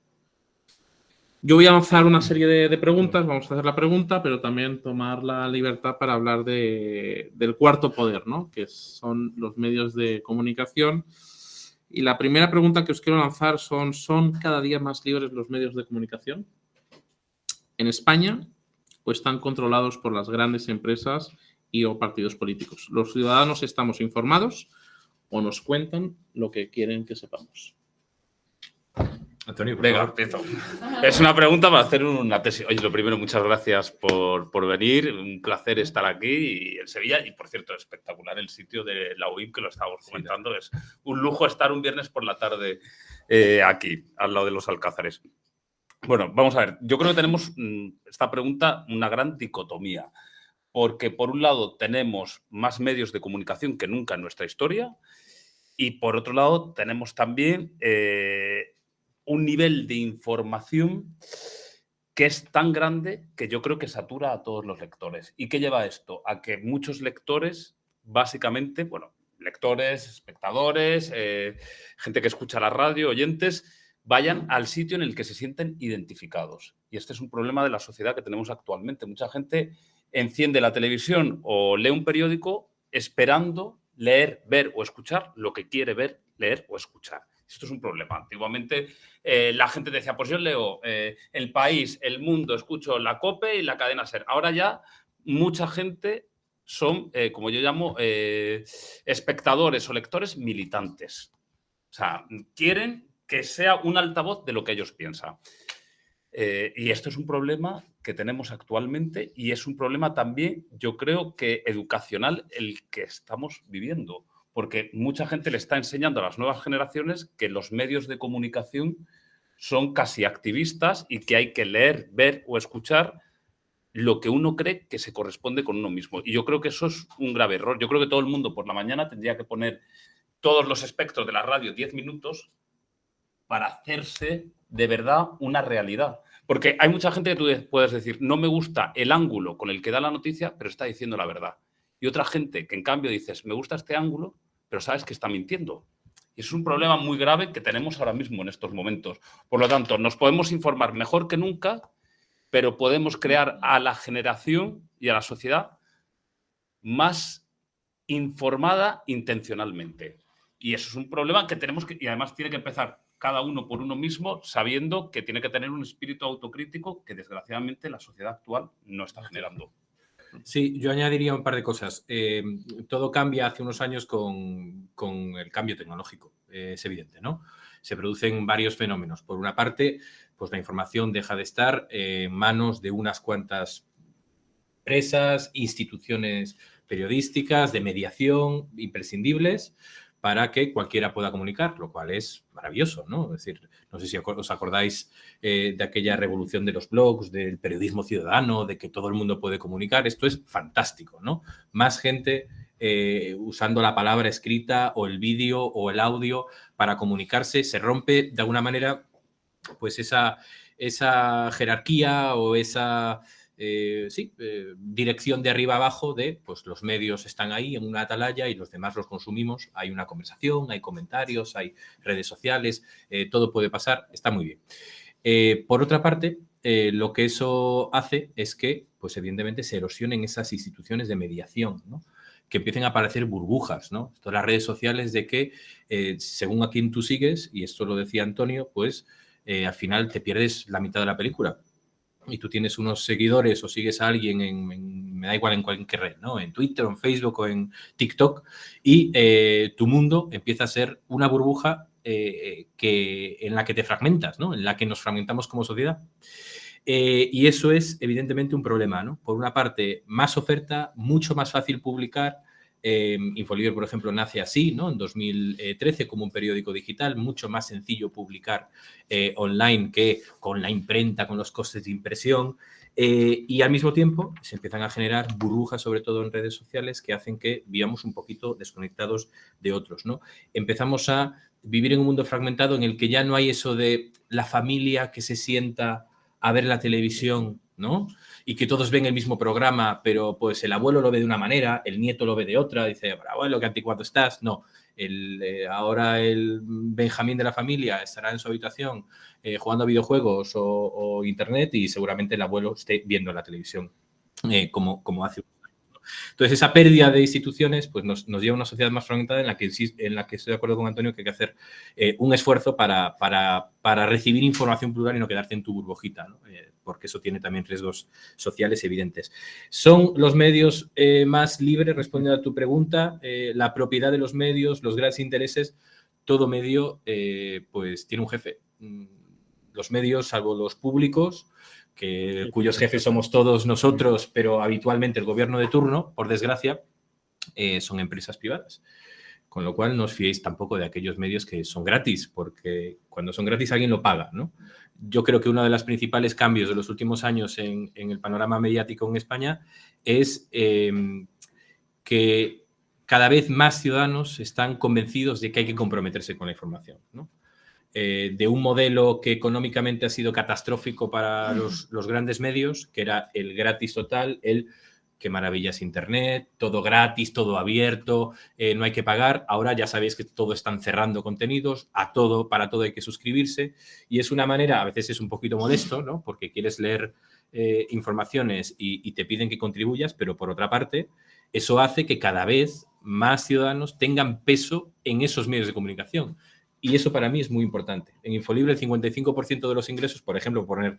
Yo voy a lanzar una serie de preguntas, vamos a hacer la pregunta, pero también tomar la libertad para hablar del cuarto poder, ¿no? Que son los medios de comunicación. Y la primera pregunta que os quiero lanzar ¿son cada día más libres los medios de comunicación en España o están controlados por las grandes empresas y o partidos políticos? ¿Los ciudadanos estamos informados o nos cuentan lo que quieren que sepamos? Antonio, por Venga, favor. empiezo. Es una pregunta para hacer una tesis. Oye, lo primero, muchas gracias por venir. Un placer estar aquí en Sevilla. Y, por cierto, espectacular el sitio de la UIM, que lo estábamos comentando. Es un lujo estar un viernes por la tarde aquí, al lado de los Alcázares. Bueno, vamos a ver. Yo creo que tenemos esta pregunta una gran dicotomía. Porque, por un lado, tenemos más medios de comunicación que nunca en nuestra historia. Y, por otro lado, tenemos también un nivel de información que es tan grande que yo creo que satura a todos los lectores. ¿Y qué lleva esto? A que muchos lectores, básicamente, bueno, lectores, espectadores, gente que escucha la radio, oyentes, vayan al sitio en el que se sienten identificados. Y este es un problema de la sociedad que tenemos actualmente. Mucha gente enciende la televisión o lee un periódico esperando leer, ver o escuchar lo que quiere ver, leer o escuchar. Esto es un problema. Antiguamente la gente decía, pues yo leo El País, El Mundo, escucho la COPE y la cadena SER. Ahora ya mucha gente son, como yo llamo, espectadores o lectores militantes. O sea, quieren que sea un altavoz de lo que ellos piensan. Y esto es un problema que tenemos actualmente y es un problema también, yo creo que educacional, el que estamos viviendo. Porque mucha gente le está enseñando a las nuevas generaciones que los medios de comunicación son casi activistas y que hay que leer, ver o escuchar lo que uno cree que se corresponde con uno mismo. Y yo creo que eso es un grave error. Yo creo que todo el mundo por la mañana tendría que poner todos los espectros de la radio 10 minutos para hacerse de verdad una realidad. Porque hay mucha gente que tú puedes decir, no me gusta el ángulo con el que da la noticia, pero está diciendo la verdad. Y otra gente que en cambio dices, me gusta este ángulo, pero sabes que está mintiendo. Y es un problema muy grave que tenemos ahora mismo en estos momentos. Por lo tanto, nos podemos informar mejor que nunca, pero podemos crear a la generación y a la sociedad más informada intencionalmente. Y eso es un problema que tenemos que, y además tiene que empezar cada uno por uno mismo, sabiendo que tiene que tener un espíritu autocrítico que desgraciadamente la sociedad actual no está generando. Sí, yo añadiría un par de cosas. Todo cambia hace unos años con el cambio tecnológico, es evidente, ¿no? Se producen varios fenómenos. Por una parte, pues la información deja de estar en manos de unas cuantas empresas, instituciones periodísticas, de mediación, imprescindibles, para que cualquiera pueda comunicar, lo cual es maravilloso, ¿no? Es decir, no sé si os acordáis de aquella revolución de los blogs, del periodismo ciudadano, de que todo el mundo puede comunicar. Esto es fantástico, ¿no? Más gente usando la palabra escrita o el vídeo o el audio para comunicarse. Se rompe de alguna manera pues esa jerarquía o esa dirección de arriba abajo de, pues los medios están ahí en una atalaya y los demás los consumimos. Hay una conversación, hay comentarios, hay redes sociales, todo puede pasar, está muy bien. Por otra parte, lo que eso hace es que, pues evidentemente, se erosionen esas instituciones de mediación, ¿no? Que empiecen a aparecer burbujas, ¿no? Esto de las redes sociales de que, según a quién tú sigues, y esto lo decía Antonio, pues al final te pierdes la mitad de la película. Y tú tienes unos seguidores o sigues a alguien me da igual en cualquier red, ¿no? En Twitter, o en Facebook o en TikTok, y tu mundo empieza a ser una burbuja en la que te fragmentas, ¿no? En la que nos fragmentamos como sociedad. Y eso es evidentemente un problema, ¿no? Por una parte, más oferta, mucho más fácil publicar. Infolibre, por ejemplo, nace así, ¿no? En 2013 como un periódico digital, mucho más sencillo publicar online que con la imprenta, con los costes de impresión. Y al mismo tiempo se empiezan a generar burbujas, sobre todo en redes sociales, que hacen que vivamos un poquito desconectados de otros, ¿no? Empezamos a vivir en un mundo fragmentado en el que ya no hay eso de la familia que se sienta a ver la televisión, ¿no? Y que todos ven el mismo programa, pero pues el abuelo lo ve de una manera, el nieto lo ve de otra, dice, abuelo, qué anticuado estás. No, ahora el Benjamín de la familia estará en su habitación jugando a videojuegos o internet y seguramente el abuelo esté viendo la televisión como hace. Entonces, esa pérdida de instituciones pues nos lleva a una sociedad más fragmentada en la que estoy de acuerdo con Antonio que hay que hacer un esfuerzo para recibir información plural y no quedarte en tu burbujita, ¿no? Porque eso tiene también riesgos sociales evidentes. ¿Son los medios más libres? Respondiendo a tu pregunta, la propiedad de los medios, los grandes intereses, todo medio pues tiene un jefe. Los medios, salvo los públicos, cuyos jefes somos todos nosotros, pero habitualmente el gobierno de turno, por desgracia, son empresas privadas. Con lo cual no os fiéis tampoco de aquellos medios que son gratis, porque cuando son gratis alguien lo paga, ¿no? Yo creo que uno de los principales cambios de los últimos años en el panorama mediático en España es que cada vez más ciudadanos están convencidos de que hay que comprometerse con la información, ¿no? De un modelo que económicamente ha sido catastrófico para los grandes medios, que era el gratis total, qué maravilla es Internet, todo gratis, todo abierto, no hay que pagar. Ahora ya sabéis que todo están cerrando contenidos, para todo hay que suscribirse y es una manera, a veces es un poquito molesto, ¿no? Porque quieres leer informaciones y te piden que contribuyas, pero por otra parte, eso hace que cada vez más ciudadanos tengan peso en esos medios de comunicación. Y eso para mí es muy importante. En Infolibre el 55% de los ingresos, por ejemplo, poner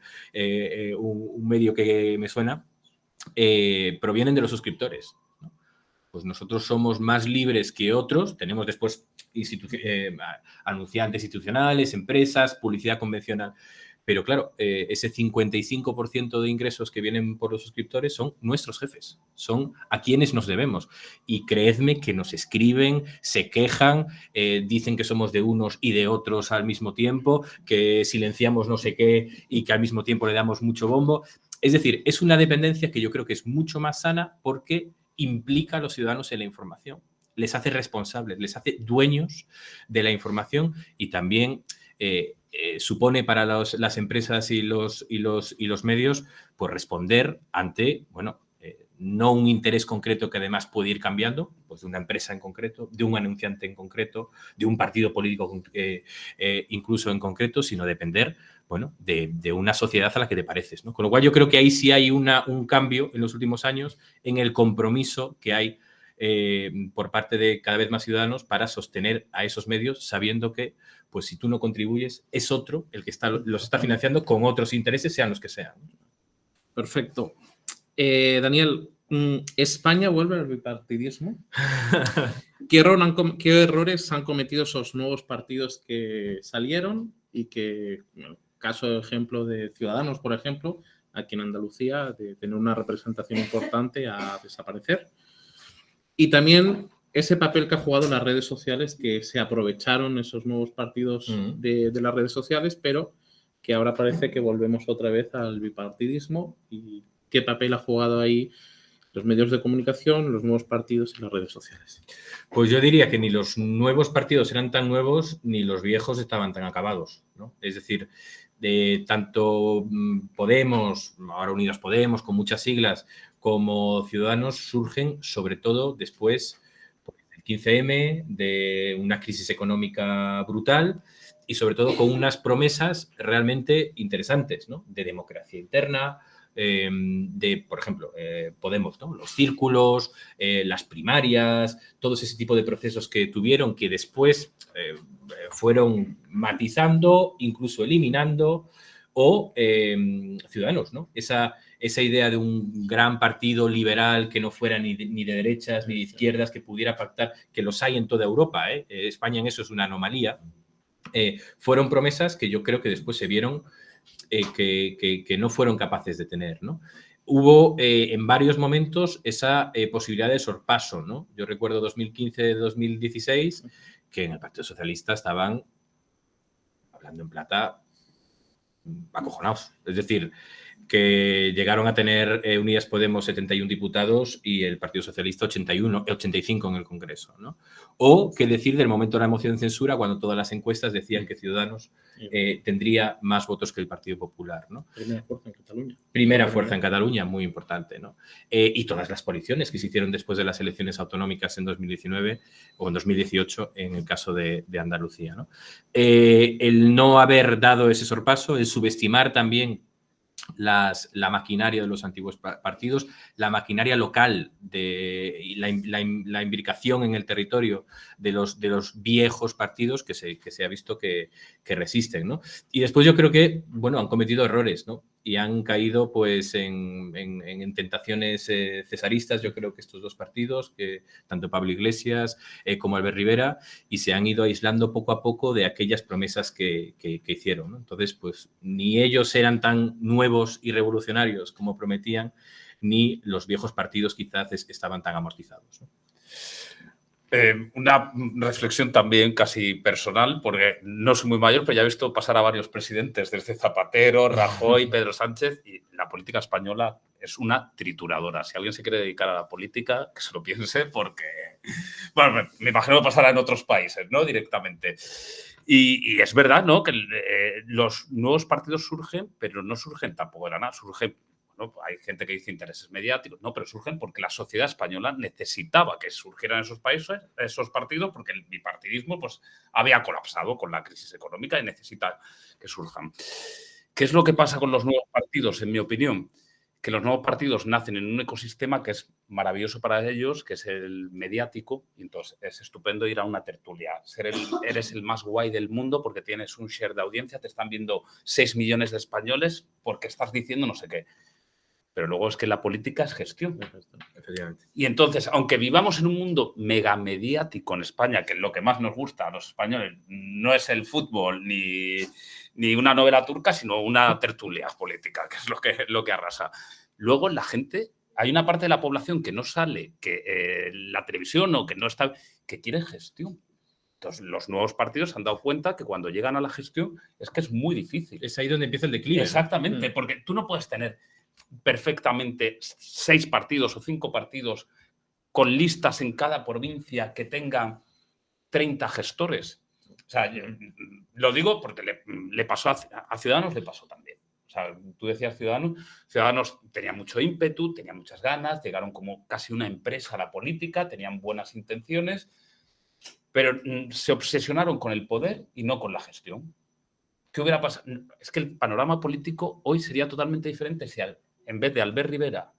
un medio que me suena, provienen de los suscriptores, ¿no? Pues nosotros somos más libres que otros, tenemos después anunciantes institucionales, empresas, publicidad convencional, pero claro, ese 55% de ingresos que vienen por los suscriptores son nuestros jefes, son a quienes nos debemos. Y creedme que nos escriben, se quejan, dicen que somos de unos y de otros al mismo tiempo, que silenciamos no sé qué y que al mismo tiempo le damos mucho bombo. Es decir, es una dependencia que yo creo que es mucho más sana porque implica a los ciudadanos en la información, les hace responsables, les hace dueños de la información y también supone para las empresas y los medios pues responder ante, bueno, no un interés concreto que además puede ir cambiando, pues de una empresa en concreto, de un anunciante en concreto, de un partido político incluso en concreto, sino depender, bueno, de una sociedad a la que te pareces, ¿no? Con lo cual yo creo que ahí sí hay un cambio en los últimos años en el compromiso que hay por parte de cada vez más ciudadanos para sostener a esos medios sabiendo que, pues si tú no contribuyes, es otro el que los está financiando con otros intereses, sean los que sean. Perfecto. Daniel, ¿España vuelve al bipartidismo? ¿Qué errores han cometido esos nuevos partidos que salieron y que, bueno, caso de ejemplo de Ciudadanos, por ejemplo, aquí en Andalucía, de tener una representación importante a desaparecer? Y también ese papel que ha jugado las redes sociales, que se aprovecharon esos nuevos partidos de las redes sociales, pero que ahora parece que volvemos otra vez al bipartidismo. ¿Y qué papel ha jugado ahí los medios de comunicación, los nuevos partidos y las redes sociales? Pues yo diría que ni los nuevos partidos eran tan nuevos ni los viejos estaban tan acabados, ¿no? Es decir, de tanto Podemos, ahora Unidos Podemos, con muchas siglas, como Ciudadanos surgen sobre todo después del 15M, de una crisis económica brutal y sobre todo con unas promesas realmente interesantes, ¿no? De democracia interna, de, por ejemplo, Podemos, ¿no? Los círculos, las primarias, todos ese tipo de procesos que tuvieron que después fueron matizando, incluso eliminando, o Ciudadanos, ¿no? Esa idea de un gran partido liberal que no fuera ni de derechas ni de izquierdas, que pudiera pactar, que los hay en toda Europa, ¿eh? España en eso es una anomalía. Fueron promesas que yo creo que después se vieron que no fueron capaces de tener, ¿no? Hubo en varios momentos esa posibilidad de sorpaso, ¿no? Yo recuerdo 2015-2016 que en el Partido Socialista estaban, hablando en plata, acojonados. Es decir, que llegaron a tener Unidas Podemos 71 diputados y el Partido Socialista 85 en el Congreso, ¿no? O qué decir del momento de la moción de censura, cuando todas las encuestas decían que Ciudadanos tendría más votos que el Partido Popular, ¿no? Primera fuerza en Cataluña. Primera fuerza en Cataluña, muy importante, ¿no? Y todas las coaliciones que se hicieron después de las elecciones autonómicas en 2019 o en 2018 en el caso de Andalucía, ¿no? El no haber dado ese sorpaso, el subestimar también la maquinaria de los antiguos partidos, la maquinaria local y la imbricación en el territorio de los viejos partidos que se ha visto que resisten, ¿no? Y después yo creo que, bueno, han cometido errores, ¿no? Y han caído pues en tentaciones cesaristas, yo creo que estos dos partidos, que tanto Pablo Iglesias como Albert Rivera, y se han ido aislando poco a poco de aquellas promesas que hicieron, ¿no? Entonces, pues ni ellos eran tan nuevos y revolucionarios como prometían, ni los viejos partidos quizás estaban tan amortizados, ¿no? Una reflexión también casi personal, porque no soy muy mayor, pero ya he visto pasar a varios presidentes, desde Zapatero, Rajoy, Pedro Sánchez, y la política española es una trituradora. Si alguien se quiere dedicar a la política, que se lo piense, porque, bueno, me imagino que pasará en otros países, ¿no? Directamente. Y es verdad, ¿no? Que los nuevos partidos surgen, pero no surgen tampoco de la nada, surgen. ¿No? Hay gente que dice intereses mediáticos, no, pero surgen porque la sociedad española necesitaba que surgieran esos países, esos partidos, porque el bipartidismo pues, había colapsado con la crisis económica y necesita que surjan. ¿Qué es lo que pasa con los nuevos partidos, en mi opinión? Que los nuevos partidos nacen en un ecosistema que es maravilloso para ellos, que es el mediático, y entonces es estupendo ir a una tertulia. Eres el más guay del mundo porque tienes un share de audiencia, te están viendo 6 millones de españoles porque estás diciendo no sé qué. Pero luego es que la política es gestión. Efectivamente. Y entonces, aunque vivamos en un mundo megamediático en España, que es lo que más nos gusta a los españoles, no es el fútbol ni una novela turca, sino una tertulia política, que es lo que arrasa. Luego la gente, hay una parte de la población que no sale, que la televisión o que no está, que quiere gestión. Entonces, los nuevos partidos se han dado cuenta que cuando llegan a la gestión es que es muy difícil. Es ahí donde empieza el declive. Exactamente, porque tú no puedes tener perfectamente 6 partidos o 5 partidos con listas en cada provincia que tengan 30 gestores. O sea, lo digo porque le pasó a Ciudadanos, le pasó también. O sea, tú decías Ciudadanos tenía mucho ímpetu, tenía muchas ganas, llegaron como casi una empresa a la política, tenían buenas intenciones, pero se obsesionaron con el poder y no con la gestión. ¿Qué hubiera pasado? Es que el panorama político hoy sería totalmente diferente si en vez de Albert Rivera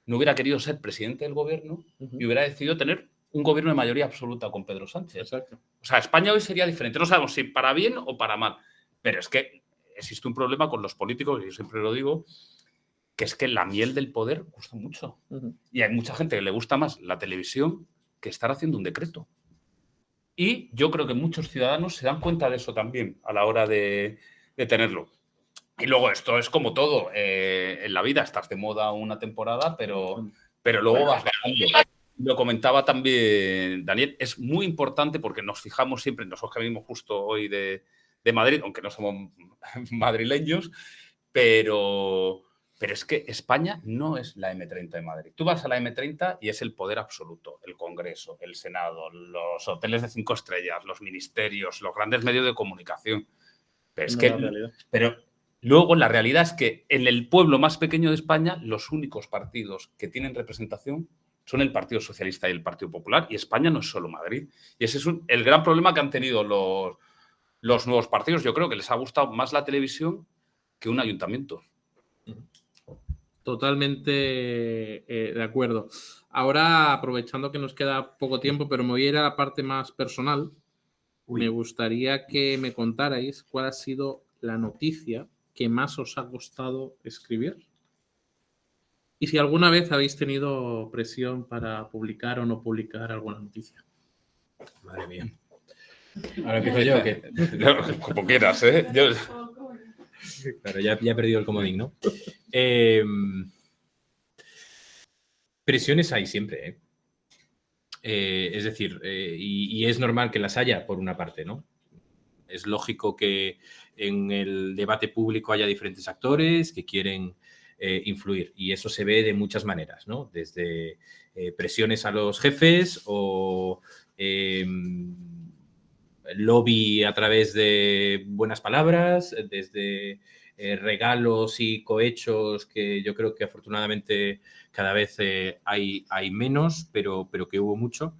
no hubiera querido ser presidente del gobierno y hubiera decidido tener un gobierno de mayoría absoluta con Pedro Sánchez. Exacto. O sea, España hoy sería diferente. No sabemos si para bien o para mal. Pero es que existe un problema con los políticos, y yo siempre lo digo, que es que la miel del poder gusta mucho. Y hay mucha gente que le gusta más la televisión que estar haciendo un decreto. Y yo creo que muchos ciudadanos se dan cuenta de eso también a la hora de tenerlo. Y luego esto es como todo. En la vida estás de moda una temporada, pero luego vas bajando. Lo comentaba también Daniel, es muy importante porque nos fijamos siempre, nosotros que venimos justo hoy de Madrid, aunque no somos madrileños, pero es que España no es la M30 de Madrid. Tú vas a la M30 y es el poder absoluto, el Congreso, el Senado, los hoteles de 5 estrellas, los ministerios, los grandes medios de comunicación. Pero luego la realidad es que en el pueblo más pequeño de España los únicos partidos que tienen representación son el Partido Socialista y el Partido Popular, y España no es solo Madrid. Y ese es el gran problema que han tenido los nuevos partidos. Yo creo que les ha gustado más la televisión que un ayuntamiento. Totalmente de acuerdo. Ahora, aprovechando que nos queda poco tiempo, pero me voy a ir a la parte más personal, me gustaría que me contarais cuál ha sido la noticia que más os ha costado escribir. Y si alguna vez habéis tenido presión para publicar o no publicar alguna noticia. Madre mía. Ahora empiezo yo. Como quieras, ¿eh? Claro, ya he perdido el comodín, ¿no? Presiones hay siempre, ¿eh? Es decir, y es normal que las haya, por una parte, ¿no? Es lógico que en el debate público haya diferentes actores que quieren influir. Y eso se ve de muchas maneras, ¿no? Desde presiones a los jefes o lobby a través de buenas palabras, desde regalos y cohechos que yo creo que afortunadamente cada vez hay menos, pero que hubo mucho.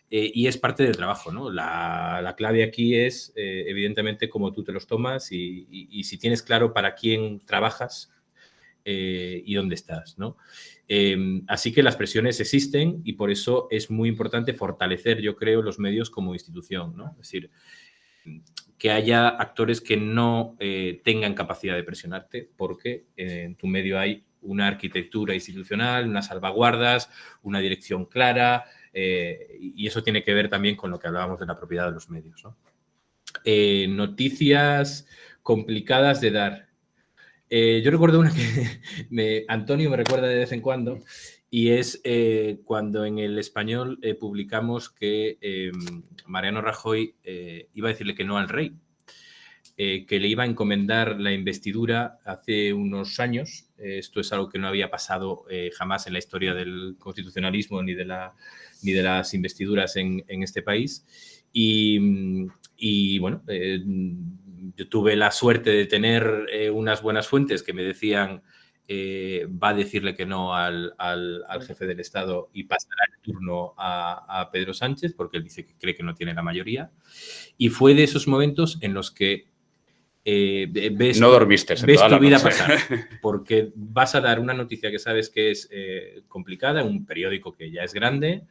Y es parte del trabajo, ¿no? La clave aquí es, evidentemente, cómo tú te los tomas y si tienes claro para quién trabajas y dónde estás, ¿no? Así que las presiones existen y por eso es muy importante fortalecer, yo creo, los medios como institución, ¿no? Es decir, que haya actores que no tengan capacidad de presionarte porque en tu medio hay una arquitectura institucional, unas salvaguardas, una dirección clara y eso tiene que ver también con lo que hablábamos de la propiedad de los medios, ¿no? Noticias complicadas de dar. Yo recuerdo una que Antonio me recuerda de vez en cuando y es cuando en El Español publicamos que Mariano Rajoy iba a decirle que no al rey, que le iba a encomendar la investidura hace unos años. Esto es algo que no había pasado jamás en la historia del constitucionalismo ni de las investiduras en este país. Y bueno, yo tuve la suerte de tener unas buenas fuentes que me decían va a decirle que no al jefe del Estado y pasará el turno a Pedro Sánchez porque él dice que cree que no tiene la mayoría. Y fue de esos momentos en los que ves, no dormiste ves toda tu la vida noche. pasar, porque vas a dar una noticia que sabes que es complicada, un periódico que ya es grande,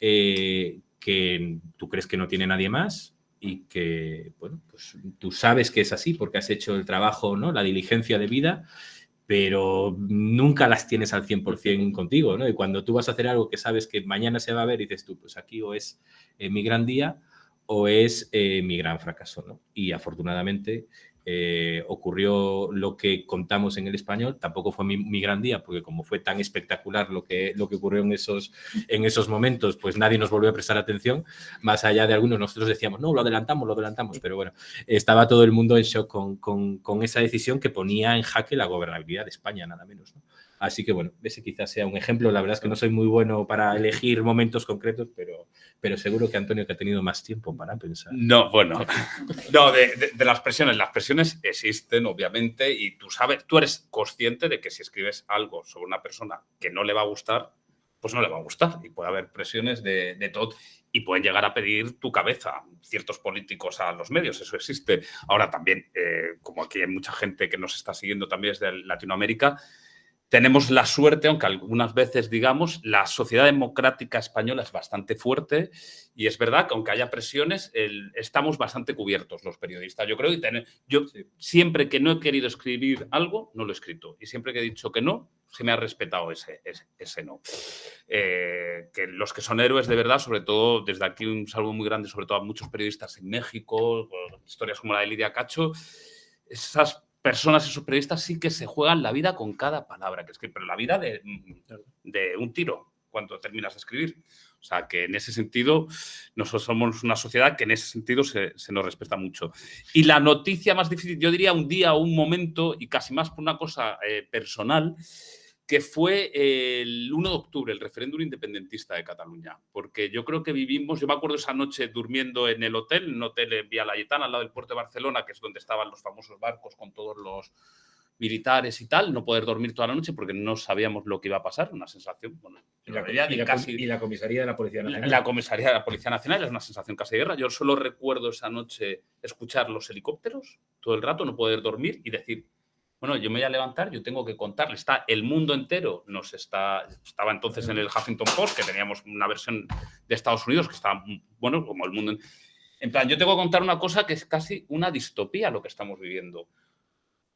que tú crees que no tiene nadie más y que, bueno, pues tú sabes que es así porque has hecho el trabajo, ¿no? La diligencia de vida, pero nunca las tienes al 100% contigo, ¿no? Y cuando tú vas a hacer algo que sabes que mañana se va a ver, dices tú, pues aquí o es mi gran día o es mi gran fracaso, ¿no? Y afortunadamente ocurrió lo que contamos en El Español, tampoco fue mi gran día, porque como fue tan espectacular lo que ocurrió en esos momentos, pues nadie nos volvió a prestar atención, más allá de algunos, nosotros decíamos, no, lo adelantamos, pero bueno, estaba todo el mundo en shock con esa decisión que ponía en jaque la gobernabilidad de España, nada menos, ¿no? Así que, bueno, ese quizás sea un ejemplo. La verdad es que no soy muy bueno para elegir momentos concretos, pero seguro que Antonio, que ha tenido más tiempo para pensar. No, bueno, no, de las presiones. Las presiones existen, obviamente, y tú eres consciente de que si escribes algo sobre una persona que no le va a gustar, pues no le va a gustar. Y puede haber presiones de todo. Y pueden llegar a pedir tu cabeza ciertos políticos a los medios, eso existe. Ahora también, como aquí hay mucha gente que nos está siguiendo también desde Latinoamérica, tenemos la suerte, aunque algunas veces, digamos, la sociedad democrática española es bastante fuerte y es verdad que aunque haya presiones, estamos bastante cubiertos los periodistas. Yo creo que siempre que no he querido escribir algo, no lo he escrito. Y siempre que he dicho que no, se me ha respetado ese no. Que los que son héroes de verdad, sobre todo, desde aquí un saludo muy grande, sobre todo a muchos periodistas en México, historias como la de Lidia Cacho, esas personas, esos periodistas sí que se juegan la vida con cada palabra que escriben, pero la vida de un tiro cuando terminas de escribir. O sea, que en ese sentido nosotros somos una sociedad que en ese sentido se nos respeta mucho. Y la noticia más difícil, yo diría un día o un momento, y casi más por una cosa personal, que fue el 1 de octubre, el referéndum independentista de Cataluña. Porque yo creo que vivimos, yo me acuerdo esa noche durmiendo en el hotel, en un hotel en Vía Laietana, al lado del puerto de Barcelona, que es donde estaban los famosos barcos con todos los militares y tal, no poder dormir toda la noche porque no sabíamos lo que iba a pasar, una sensación, bueno, y la comisaría de la Policía Nacional. La comisaría de la Policía Nacional es una sensación casi de guerra. Yo solo recuerdo esa noche escuchar los helicópteros todo el rato, no poder dormir y decir, bueno, yo me voy a levantar, yo tengo que contarle. Está el mundo entero, estaba entonces en el Huffington Post, que teníamos una versión de Estados Unidos que estaba, bueno, como el mundo. En plan, yo tengo que contar una cosa que es casi una distopía lo que estamos viviendo. O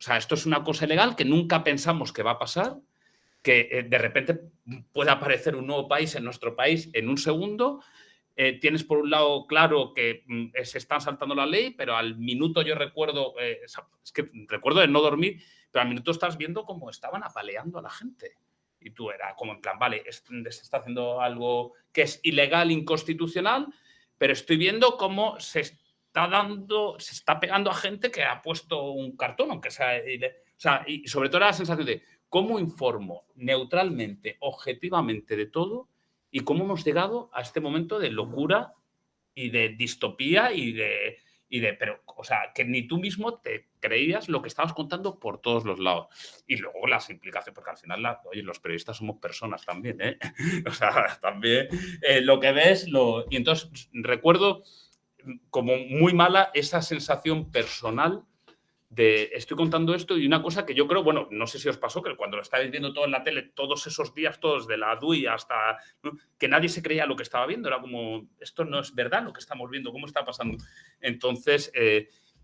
sea, esto es una cosa ilegal que nunca pensamos que va a pasar, que de repente puede aparecer un nuevo país en nuestro país en un segundo. Tienes por un lado claro que se están saltando la ley, pero al minuto yo recuerdo, es que recuerdo de no dormir, pero al minuto estás viendo cómo estaban apaleando a la gente. Y tú era como en plan, vale, se está haciendo algo que es ilegal, inconstitucional, pero estoy viendo cómo se está pegando a gente que ha puesto un cartón, aunque sea... O sea, y sobre todo era la sensación de cómo informo neutralmente, objetivamente de todo y cómo hemos llegado a este momento de locura y de distopía pero, o sea, que ni tú mismo te creías lo que estabas contando por todos los lados. Y luego las implicaciones, porque al final, oye, los periodistas somos personas también, ¿eh? O sea, también lo que ves, y entonces recuerdo como muy mala esa sensación personal de estoy contando esto y una cosa que yo creo, bueno, no sé si os pasó, que cuando lo estáis viendo todo en la tele, todos esos días, todos de la DUI hasta, ¿no?, que nadie se creía lo que estaba viendo, era como, esto no es verdad lo que estamos viendo, ¿cómo está pasando? Entonces,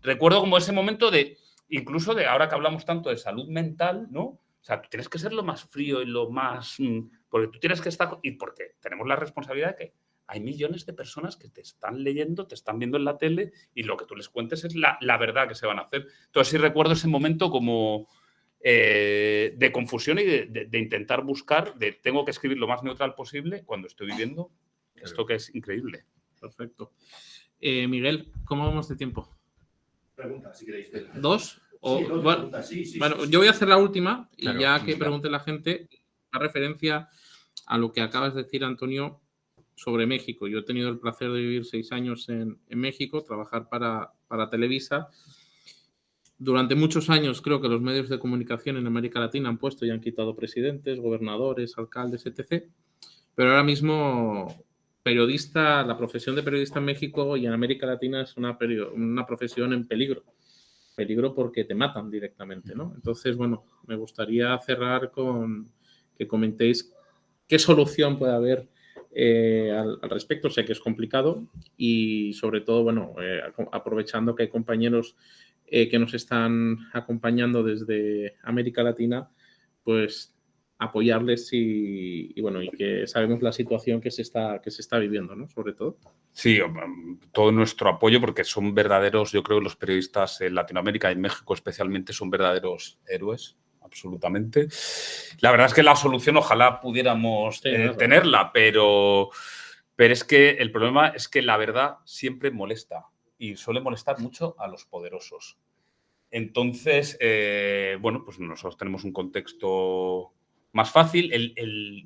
recuerdo como ese momento de, incluso de ahora que hablamos tanto de salud mental, ¿no? O sea, tú tienes que ser lo más frío y lo más, porque tú tienes que estar, y porque tenemos la responsabilidad de que hay millones de personas que te están leyendo, te están viendo en la tele y lo que tú les cuentes es la verdad que se van a hacer. Entonces sí recuerdo ese momento como de confusión y de intentar buscar, de tengo que escribir lo más neutral posible cuando estoy viviendo esto que es increíble. Perfecto. Miguel, ¿cómo vamos de tiempo? Pregunta, si queréis. ¿Dos? Sí, Bueno, preguntas, sí. yo voy a hacer la última y Claro, ya que venga. pregunte la gente, la referencia a lo que acabas de decir, Antonio, sobre México. Yo he tenido el placer de vivir 6 años en México, trabajar para Televisa. Durante muchos años creo que los medios de comunicación en América Latina han puesto y han quitado presidentes, gobernadores, alcaldes, etc. Pero ahora mismo periodista, la profesión de periodista en México y en América Latina es una profesión en peligro. Peligro porque te matan directamente, ¿no? Entonces, bueno, me gustaría cerrar con que comentéis qué solución puede haber al respecto. Sé que es complicado y sobre todo, bueno, aprovechando que hay compañeros que nos están acompañando desde América Latina, pues apoyarles y bueno, y que sabemos la situación que se está viviendo, ¿no? Sobre todo. Sí, todo nuestro apoyo porque son verdaderos, yo creo que los periodistas en Latinoamérica y en México especialmente son verdaderos héroes, absolutamente. La verdad es que la solución ojalá pudiéramos tenerla, pero es que el problema es que la verdad siempre molesta y suele molestar mucho a los poderosos. Entonces, bueno, pues nosotros tenemos un contexto más fácil.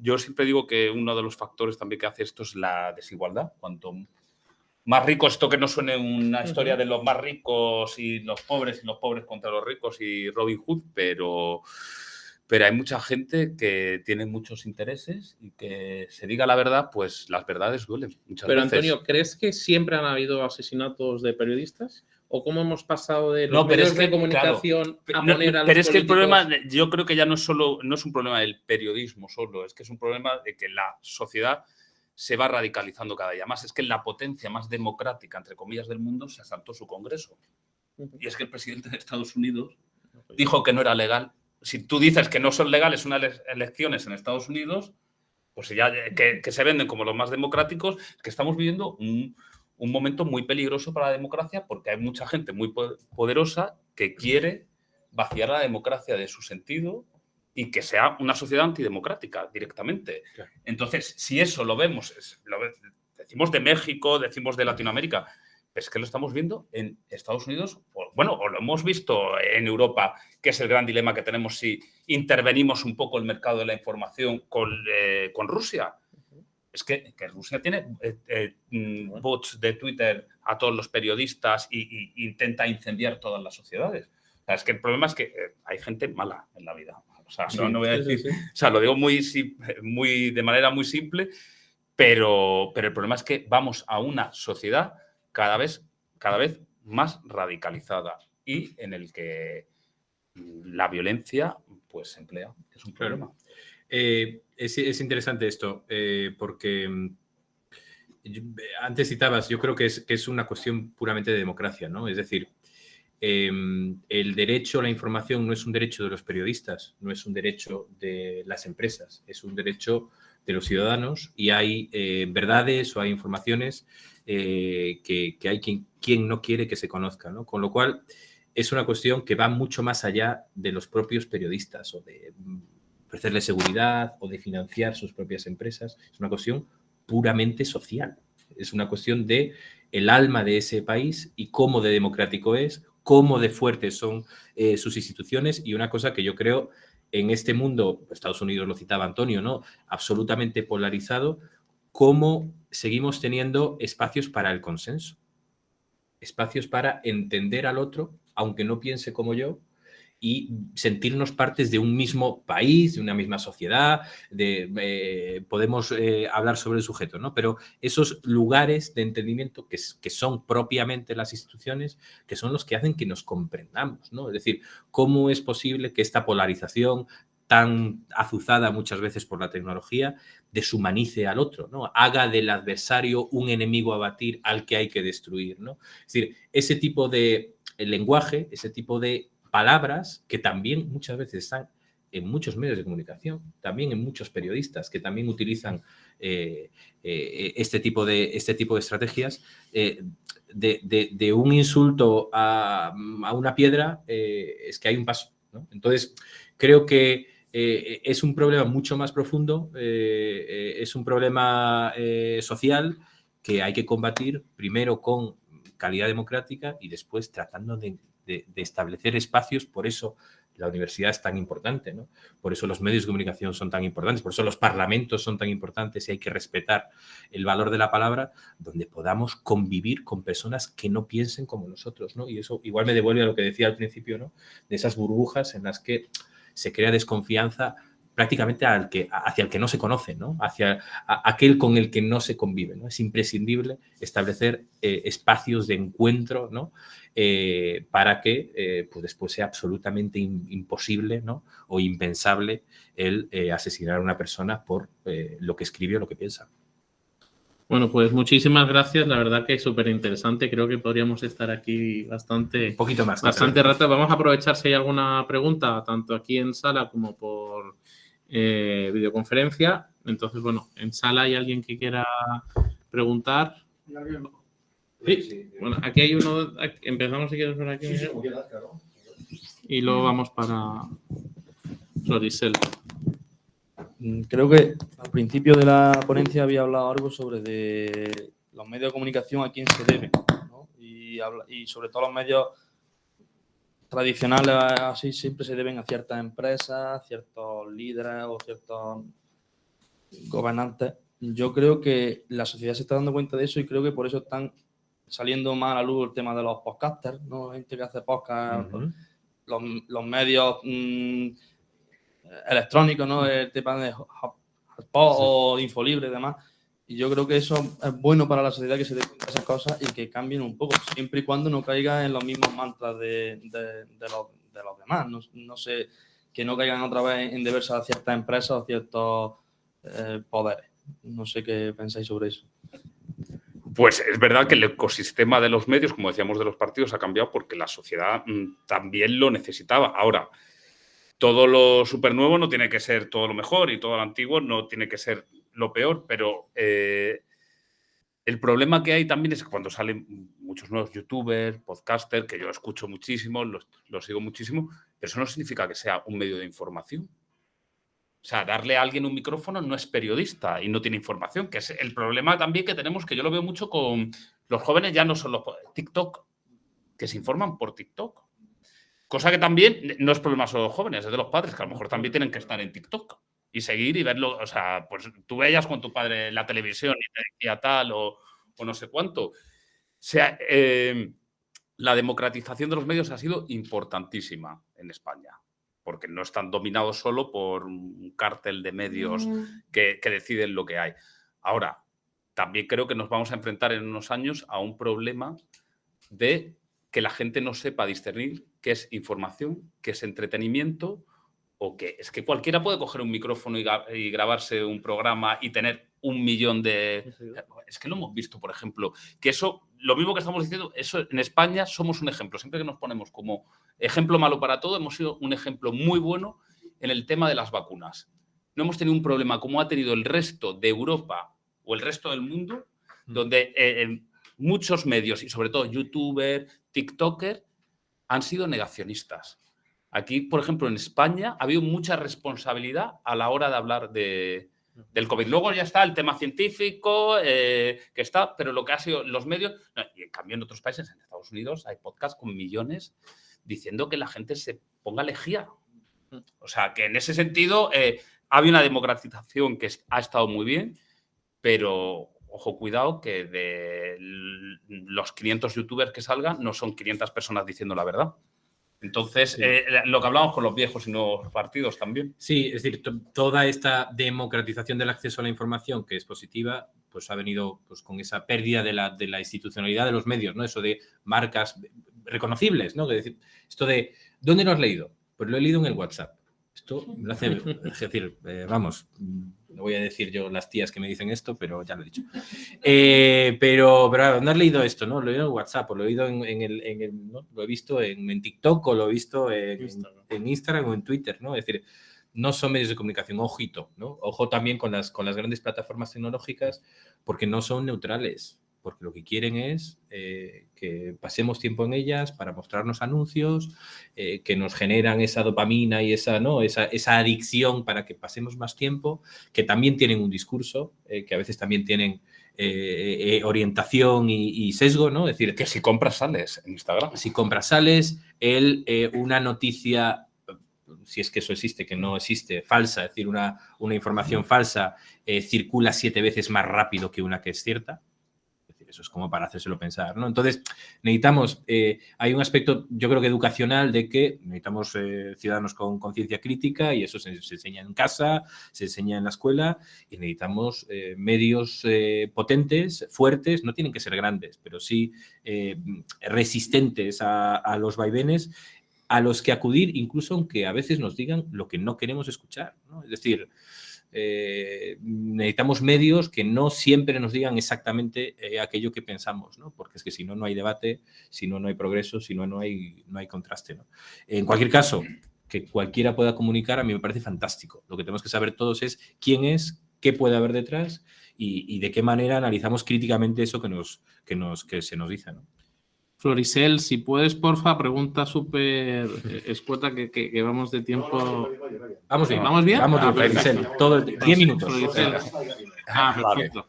Yo siempre digo que uno de los factores también que hace esto es la desigualdad. Cuanto más rico, esto que no suene una historia de los más ricos y los pobres contra los ricos y Robin Hood, pero hay mucha gente que tiene muchos intereses y que se diga la verdad, pues las verdades duelen muchas pero veces. Antonio, ¿crees que siempre han habido asesinatos de periodistas? ¿O cómo hemos pasado de los No, pero medios es que, de comunicación claro, a poner a los pero es que el políticos? problema, yo creo que ya no es un problema del periodismo solo, es que es un problema de que la sociedad se va radicalizando cada día más. Es que la potencia más democrática, entre comillas, del mundo se asaltó su Congreso. Y es que el presidente de Estados Unidos dijo que no era legal. Si tú dices que no son legales unas elecciones en Estados Unidos, pues ya que se venden como los más democráticos, que estamos viviendo un momento muy peligroso para la democracia porque hay mucha gente muy poderosa que quiere vaciar la democracia de su sentido y que sea una sociedad antidemocrática directamente. Claro. Entonces, si eso lo vemos, decimos de México, decimos de Latinoamérica, es que lo estamos viendo en Estados Unidos, o lo hemos visto en Europa, que es el gran dilema que tenemos si intervenimos un poco el mercado de la información con Rusia. Es que Rusia tiene bots de Twitter a todos los periodistas e intenta incendiar todas las sociedades. O sea, es que el problema es que hay gente mala en la vida. O sea, no voy a decir... Sí. O sea, lo digo de manera muy simple, pero el problema es que vamos a una sociedad cada vez más radicalizada y en el que la violencia pues se emplea, que es un problema. Es interesante esto, porque antes citabas, yo creo que es una cuestión puramente de democracia, ¿no? Es decir, el derecho a la información no es un derecho de los periodistas, no es un derecho de las empresas, es un derecho de los ciudadanos y hay verdades o hay informaciones que hay quien no quiere que se conozca, ¿no? Con lo cual es una cuestión que va mucho más allá de los propios periodistas o de ofrecerles seguridad o de financiar sus propias empresas. Es una cuestión puramente social. Es una cuestión de el alma de ese país y cómo de democrático es, cómo de fuertes son sus instituciones, y una cosa que yo creo en este mundo, Estados Unidos lo citaba Antonio, ¿no? Absolutamente polarizado, cómo seguimos teniendo espacios para el consenso, espacios para entender al otro, aunque no piense como yo, y sentirnos partes de un mismo país, de una misma sociedad, podemos hablar sobre el sujeto, ¿no? Pero esos lugares de entendimiento que son propiamente las instituciones, que son los que hacen que nos comprendamos, ¿no? Es decir, ¿cómo es posible que esta polarización tan azuzada muchas veces por la tecnología deshumanice al otro, ¿no? Haga del adversario un enemigo a batir al que hay que destruir, ¿no? Es decir, ese tipo de lenguaje, ese tipo de palabras que también muchas veces están en muchos medios de comunicación, también en muchos periodistas que también utilizan este tipo de estrategias, de un insulto a una piedra, es que hay un paso, ¿no? Entonces, creo que es un problema mucho más profundo, es un problema social que hay que combatir primero con calidad democrática y después tratando de establecer espacios. Por eso la universidad es tan importante, ¿no? Por eso los medios de comunicación son tan importantes, por eso los parlamentos son tan importantes, y hay que respetar el valor de la palabra, donde podamos convivir con personas que no piensen como nosotros, ¿no? Y eso igual me devuelve a lo que decía al principio, ¿no? De esas burbujas en las que se crea desconfianza prácticamente hacia el que no se conoce, ¿no? Hacia aquel con el que no se convive, ¿no? Es imprescindible establecer espacios de encuentro, ¿no? Para que pues después sea absolutamente imposible, ¿no? O impensable el asesinar a una persona por lo que escribe o lo que piensa. Bueno, pues muchísimas gracias. La verdad que es súper interesante. Creo que podríamos estar aquí bastante, Un poquito más. bastante rato. Vamos a aprovechar si hay alguna pregunta, tanto aquí en sala como por videoconferencia. Entonces, bueno, en sala hay alguien que quiera preguntar. Sí. Bueno, aquí hay uno. Empezamos si quieres por aquí. Y luego vamos para Florisel. Creo que al principio de la ponencia había hablado algo sobre de los medios de comunicación a quién se deben, ¿no? Y sobre todo los medios tradicionales así siempre se deben a ciertas empresas, ciertos líderes o ciertos gobernantes. Yo creo que la sociedad se está dando cuenta de eso y creo que por eso están saliendo más a la luz el tema de los podcasters, ¿no? Gente que hace podcast, los medios electrónicos, ¿no? El tema de HubSpot o Infolibre y demás. Y yo creo que eso es bueno para la sociedad, que se dé cuenta de esas cosas y que cambien un poco, siempre y cuando no caigan en los mismos mantras de los demás. No sé, que no caigan otra vez en deberse a ciertas empresas o ciertos poderes. No sé qué pensáis sobre eso. Pues es verdad que el ecosistema de los medios, como decíamos, de los partidos, ha cambiado porque la sociedad también lo necesitaba. Ahora, todo lo súper nuevo no tiene que ser todo lo mejor y todo lo antiguo no tiene que ser lo peor, pero el problema que hay también es que cuando salen muchos nuevos youtubers, podcasters, que yo escucho muchísimo, los sigo muchísimo, pero eso no significa que sea un medio de información. O sea, darle a alguien un micrófono no es periodista y no tiene información, que es el problema también que tenemos, que yo lo veo mucho con los jóvenes, ya no son los TikTok, que se informan por TikTok. Cosa que también no es problema solo de los jóvenes, es de los padres, que a lo mejor también tienen que estar en TikTok y seguir y verlo. O sea, pues tú veías con tu padre la televisión y te decía tal o no sé cuánto. O sea, la democratización de los medios ha sido importantísima en España, porque no están dominados solo por un cártel de medios que deciden lo que hay. Ahora, también creo que nos vamos a enfrentar en unos años a un problema de que la gente no sepa discernir qué es información, qué es entretenimiento, o qué es que cualquiera puede coger un micrófono y grabarse un programa y tener 1 millón de... Es que lo hemos visto, por ejemplo, que eso, lo mismo que estamos diciendo, eso en España somos un ejemplo. Siempre que nos ponemos como ejemplo malo para todo, hemos sido un ejemplo muy bueno en el tema de las vacunas. No hemos tenido un problema como ha tenido el resto de Europa o el resto del mundo, donde muchos medios y sobre todo youtubers, tiktokers han sido negacionistas. Aquí, por ejemplo, en España ha habido mucha responsabilidad a la hora de hablar de del COVID. Luego ya está el tema científico, que está, pero lo que ha sido los medios... No, y en cambio en otros países, en Estados Unidos, hay podcasts con millones diciendo que la gente se ponga lejía. O sea, que en ese sentido ha habido una democratización que ha estado muy bien, pero... Ojo, cuidado, que de los 500 youtubers que salgan no son 500 personas diciendo la verdad. Entonces, Sí. Lo que hablamos con los viejos y nuevos partidos también. Sí, es decir, toda esta democratización del acceso a la información que es positiva, pues ha venido pues, con esa pérdida de la institucionalidad de los medios, ¿no? Eso de marcas reconocibles, ¿no? Es decir, ¿dónde lo has leído? Pues lo he leído en el WhatsApp. Esto me lo hace, es decir, vamos, no voy a decir yo las tías que me dicen esto, pero ya lo he dicho. Pero ¿dónde has leído esto? ¿No? Lo he leído en WhatsApp, o lo he oído ¿no? Lo he visto en TikTok, o lo he visto en Instagram o en Twitter, ¿no? Es decir, no son medios de comunicación, ojito, ¿no? Ojo también con las grandes plataformas tecnológicas, porque no son neutrales, porque lo que quieren es que pasemos tiempo en ellas para mostrarnos anuncios, que nos generan esa dopamina y esa adicción para que pasemos más tiempo, que también tienen un discurso, que a veces también tienen orientación y sesgo, ¿no? Es decir, Que si compras sales en Instagram. si compras sales, una noticia, si es que eso existe, que no existe, falsa, es decir, una información falsa circula 7 veces más rápido que una que es cierta. Eso es como para hacérselo pensar, ¿no? Entonces, necesitamos, hay un aspecto, yo creo que educacional, de que necesitamos ciudadanos con conciencia crítica, y eso se enseña en casa, se enseña en la escuela, y necesitamos medios potentes, fuertes, no tienen que ser grandes, pero sí resistentes a los vaivenes, a los que acudir, incluso aunque a veces nos digan lo que no queremos escuchar, ¿no? Es decir, necesitamos medios que no siempre nos digan exactamente aquello que pensamos, ¿no? Porque es que si no, no hay debate, si no, no hay progreso, si no, no hay contraste, ¿no? En cualquier caso, que cualquiera pueda comunicar, a mí me parece fantástico. Lo que tenemos que saber todos es quién es, qué puede haber detrás y de qué manera analizamos críticamente eso que se nos dice, ¿no? Florisel, si puedes, porfa, pregunta súper escueta que vamos de tiempo. Vamos bien. ¿Vamos bien? Vamos bien, Florisel. Todo 10 minutos. Florisel. Perfecto.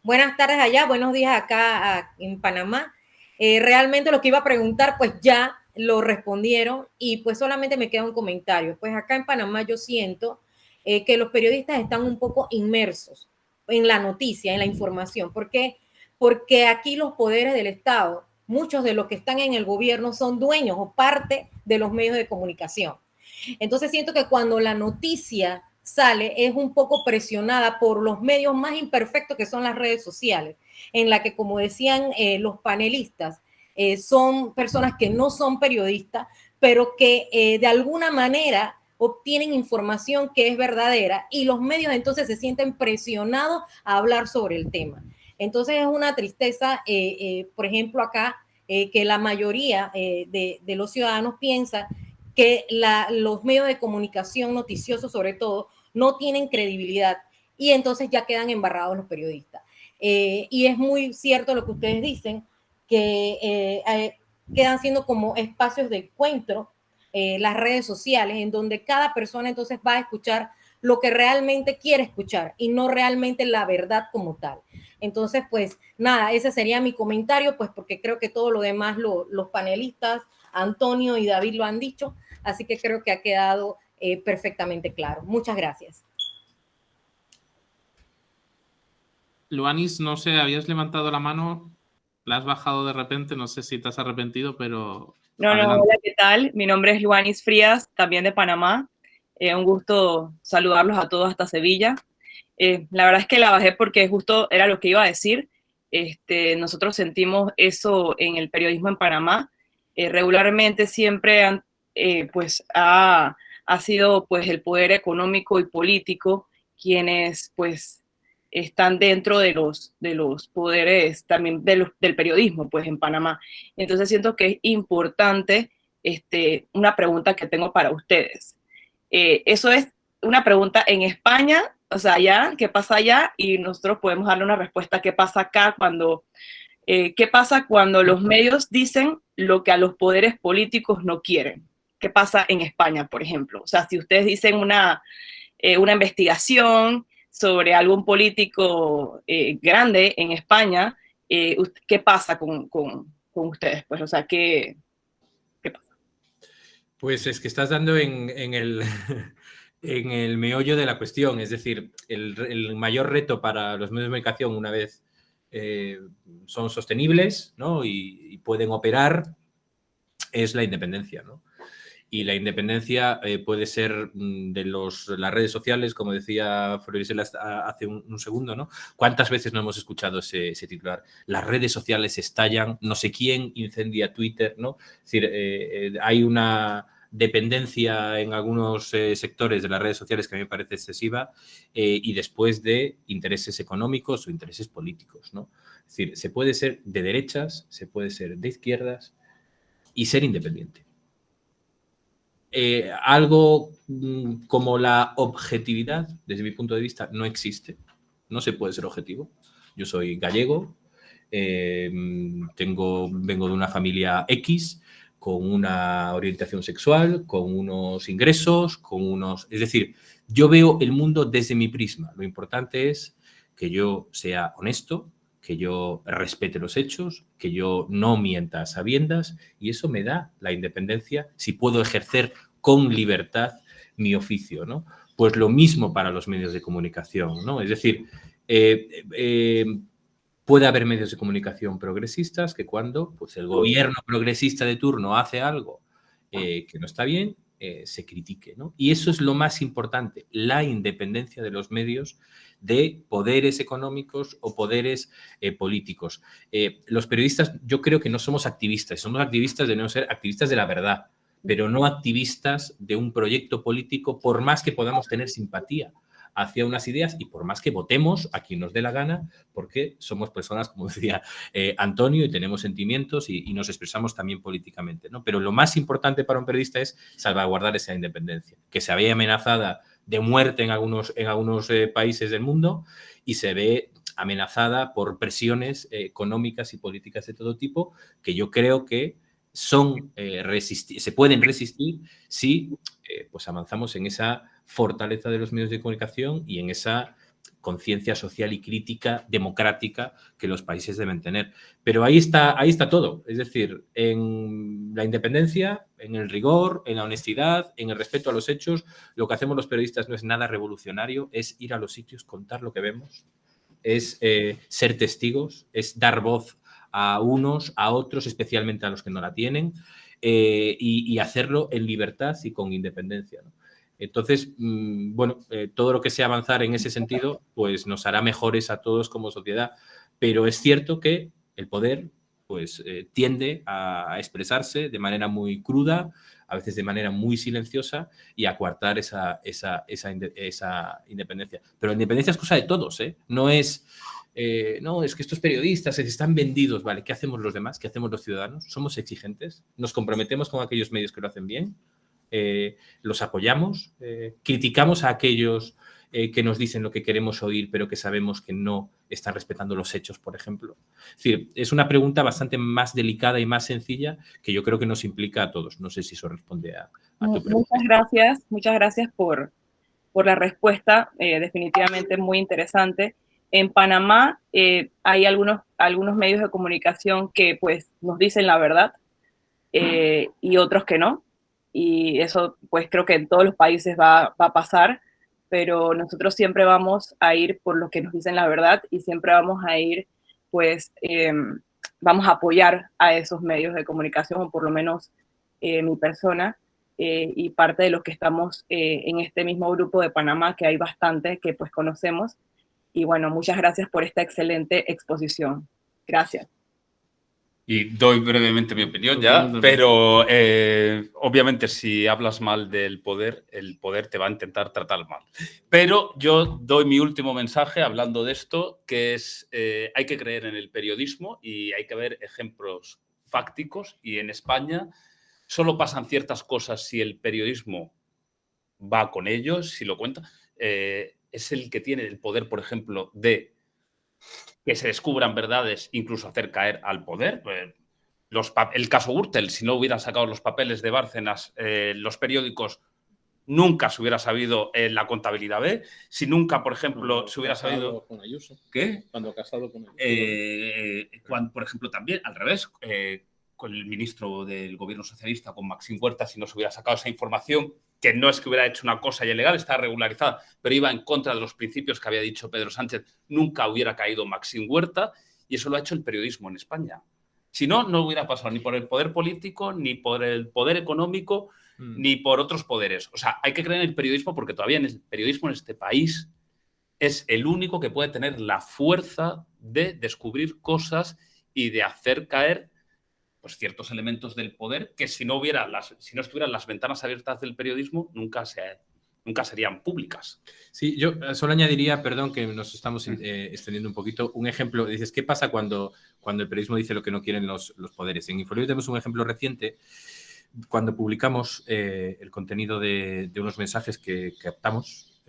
Buenas tardes allá, buenos días acá en Panamá. Realmente lo que iba a preguntar, pues ya lo respondieron y pues solamente me queda un comentario. Pues acá en Panamá yo siento que los periodistas están un poco inmersos en la noticia, en la información. ¿Por qué? Porque aquí los poderes del Estado, muchos de los que están en el gobierno son dueños o parte de los medios de comunicación. Entonces siento que cuando la noticia sale es un poco presionada por los medios más imperfectos que son las redes sociales, en la que, como decían los panelistas, son personas que no son periodistas, pero que de alguna manera obtienen información que es verdadera y los medios entonces se sienten presionados a hablar sobre el tema. Entonces es una tristeza, por ejemplo, acá, que la mayoría de los ciudadanos piensa que los medios de comunicación noticiosos, sobre todo, no tienen credibilidad y entonces ya quedan embarrados los periodistas. Y es muy cierto lo que ustedes dicen, que quedan siendo como espacios de encuentro, las redes sociales, en donde cada persona entonces va a escuchar lo que realmente quiere escuchar y no realmente la verdad como tal. Entonces, pues nada, ese sería mi comentario, pues porque creo que todo lo demás los panelistas, Antonio y David lo han dicho, así que creo que ha quedado perfectamente claro. Muchas gracias. Luanis, no sé, habías levantado la mano, la has bajado de repente, no sé si te has arrepentido, pero... No, hola, ¿qué tal? Mi nombre es Luanis Frías, también de Panamá. Un gusto saludarlos a todos hasta Sevilla. La verdad es que la bajé porque justo era lo que iba a decir. Nosotros sentimos eso en el periodismo en Panamá. Regularmente siempre ha sido pues el poder económico y político quienes pues están dentro de los poderes también del periodismo pues en Panamá. Entonces siento que es importante una pregunta que tengo para ustedes. Eso es una pregunta en España, o sea, allá, ¿qué pasa allá? Y nosotros podemos darle una respuesta, ¿qué pasa acá qué pasa cuando los medios dicen lo que a los poderes políticos no quieren? ¿Qué pasa en España, por ejemplo? O sea, si ustedes dicen una investigación sobre algún político grande en España, ¿qué pasa con ustedes? Pues, o sea, ¿qué pasa? Pues es que estás dando en el, en el meollo de la cuestión. Es decir, el mayor reto para los medios de comunicación, una vez son sostenibles, ¿no? y pueden operar, es la independencia, ¿no? Y la independencia puede ser de las redes sociales, como decía Florisel hace un segundo, ¿no? ¿Cuántas veces no hemos escuchado ese titular? Las redes sociales estallan, no sé quién incendia Twitter, ¿no? Es decir, hay una dependencia en algunos sectores de las redes sociales que a mí me parece excesiva y después de intereses económicos o intereses políticos, ¿no? Es decir, se puede ser de derechas, se puede ser de izquierdas y ser independiente. Algo como la objetividad, desde mi punto de vista, no existe. No se puede ser objetivo. Yo soy gallego, vengo de una familia X, con una orientación sexual, con unos ingresos, Es decir, yo veo el mundo desde mi prisma. Lo importante es que yo sea honesto, que yo respete los hechos, que yo no mienta a sabiendas, y eso me da la independencia si puedo ejercer con libertad mi oficio, ¿no? Pues lo mismo para los medios de comunicación, ¿no? Es decir, puede haber medios de comunicación progresistas que cuando pues, el gobierno progresista de turno hace algo que no está bien, se critique, ¿no? Y eso es lo más importante, la independencia de los medios de poderes económicos o poderes políticos. Los periodistas, yo creo que no somos activistas debemos ser activistas de la verdad, pero no activistas de un proyecto político, por más que podamos tener simpatía hacia unas ideas y por más que votemos a quien nos dé la gana, porque somos personas, como decía Antonio, y tenemos sentimientos y nos expresamos también políticamente, ¿no? Pero lo más importante para un periodista es salvaguardar esa independencia, que se ve amenazada de muerte en algunos países del mundo y se ve amenazada por presiones económicas y políticas de todo tipo, que yo creo que se pueden resistir si pues avanzamos en esa fortaleza de los medios de comunicación y en esa conciencia social y crítica democrática que los países deben tener. Pero ahí está todo. Es decir, en la independencia, en el rigor, en la honestidad, en el respeto a los hechos, lo que hacemos los periodistas no es nada revolucionario, es ir a los sitios, contar lo que vemos, es ser testigos, es dar voz a unos, a otros, especialmente a los que no la tienen, y hacerlo en libertad y con independencia, ¿no? Entonces, bueno, todo lo que sea avanzar en ese sentido, pues nos hará mejores a todos como sociedad. Pero es cierto que el poder, pues, tiende a expresarse de manera muy cruda, a veces de manera muy silenciosa y a coartar esa independencia. Pero la independencia es cosa de todos, ¿eh? No es que estos periodistas están vendidos, ¿vale? ¿Qué hacemos los demás? ¿Qué hacemos los ciudadanos? ¿Somos exigentes? ¿Nos comprometemos con aquellos medios que lo hacen bien? ¿Los apoyamos? ¿Criticamos a aquellos que nos dicen lo que queremos oír, pero que sabemos que no están respetando los hechos, por ejemplo? Es decir, es una pregunta bastante más delicada y más sencilla que yo creo que nos implica a todos. No sé si eso responde a tu pregunta. Muchas gracias por la respuesta, definitivamente muy interesante. En Panamá hay algunos medios de comunicación que pues nos dicen la verdad y otros que no. Y eso pues creo que en todos los países va a pasar, pero nosotros siempre vamos a ir por los que nos dicen la verdad y siempre vamos a ir, pues, vamos a apoyar a esos medios de comunicación, o por lo menos mi persona y parte de los que estamos en este mismo grupo de Panamá, que hay bastante que pues conocemos. Y bueno, muchas gracias por esta excelente exposición. Gracias. Y doy brevemente mi opinión ya, pero obviamente si hablas mal del poder, el poder te va a intentar tratar mal. Pero yo doy mi último mensaje hablando de esto, que es hay que creer en el periodismo y hay que ver ejemplos fácticos. Y en España solo pasan ciertas cosas si el periodismo va con ellos, si lo cuenta. Es el que tiene el poder, por ejemplo, de que se descubran verdades, incluso hacer caer al poder. El caso Gürtel, si no hubieran sacado los papeles de Bárcenas, los periódicos nunca se hubiera sabido la contabilidad B, si nunca, por ejemplo, se hubiera sabido... Con Ayuso. ¿Qué? Cuando Casado con Ayuso. Cuando, por ejemplo, también, al revés, con el ministro del gobierno socialista, con Maxim Huerta, si no se hubiera sacado esa información, que no es que hubiera hecho una cosa ilegal, está regularizada, pero iba en contra de los principios que había dicho Pedro Sánchez, nunca hubiera caído Maxim Huerta, y eso lo ha hecho el periodismo en España. Si no, no hubiera pasado ni por el poder político, ni por el poder económico, ni por otros poderes. O sea, hay que creer en el periodismo porque todavía en el periodismo en este país es el único que puede tener la fuerza de descubrir cosas y de hacer caer pues, ciertos elementos del poder que si no estuvieran las ventanas abiertas del periodismo nunca serían públicas. Sí, yo solo añadiría, perdón que nos estamos extendiendo un poquito, un ejemplo. Dices, ¿qué pasa cuando el periodismo dice lo que no quieren los poderes? En Infolibre tenemos un ejemplo reciente cuando publicamos el contenido de unos mensajes que captamos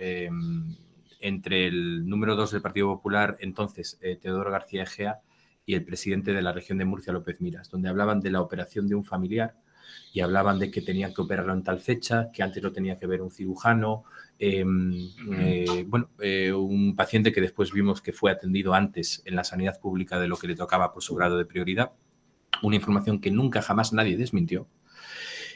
entre el número 2 del Partido Popular, entonces Teodoro García Egea, y el presidente de la región de Murcia, López Miras, donde hablaban de la operación de un familiar y hablaban de que tenían que operarlo en tal fecha, que antes lo tenía que ver un cirujano, un paciente que después vimos que fue atendido antes en la sanidad pública de lo que le tocaba por su grado de prioridad, una información que nunca jamás nadie desmintió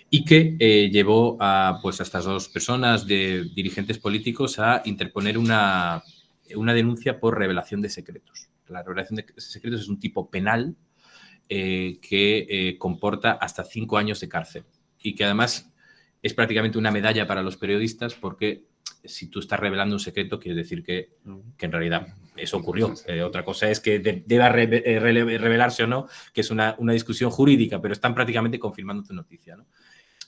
y que llevó a estas dos personas de dirigentes políticos a interponer una denuncia por revelación de secretos. La revelación de secretos es un tipo penal que comporta hasta 5 años de cárcel y que además es prácticamente una medalla para los periodistas porque si tú estás revelando un secreto quiere decir que en realidad eso ocurrió. Otra cosa es que deba revelarse o no, que es una discusión jurídica, pero están prácticamente confirmando tu noticia, ¿no?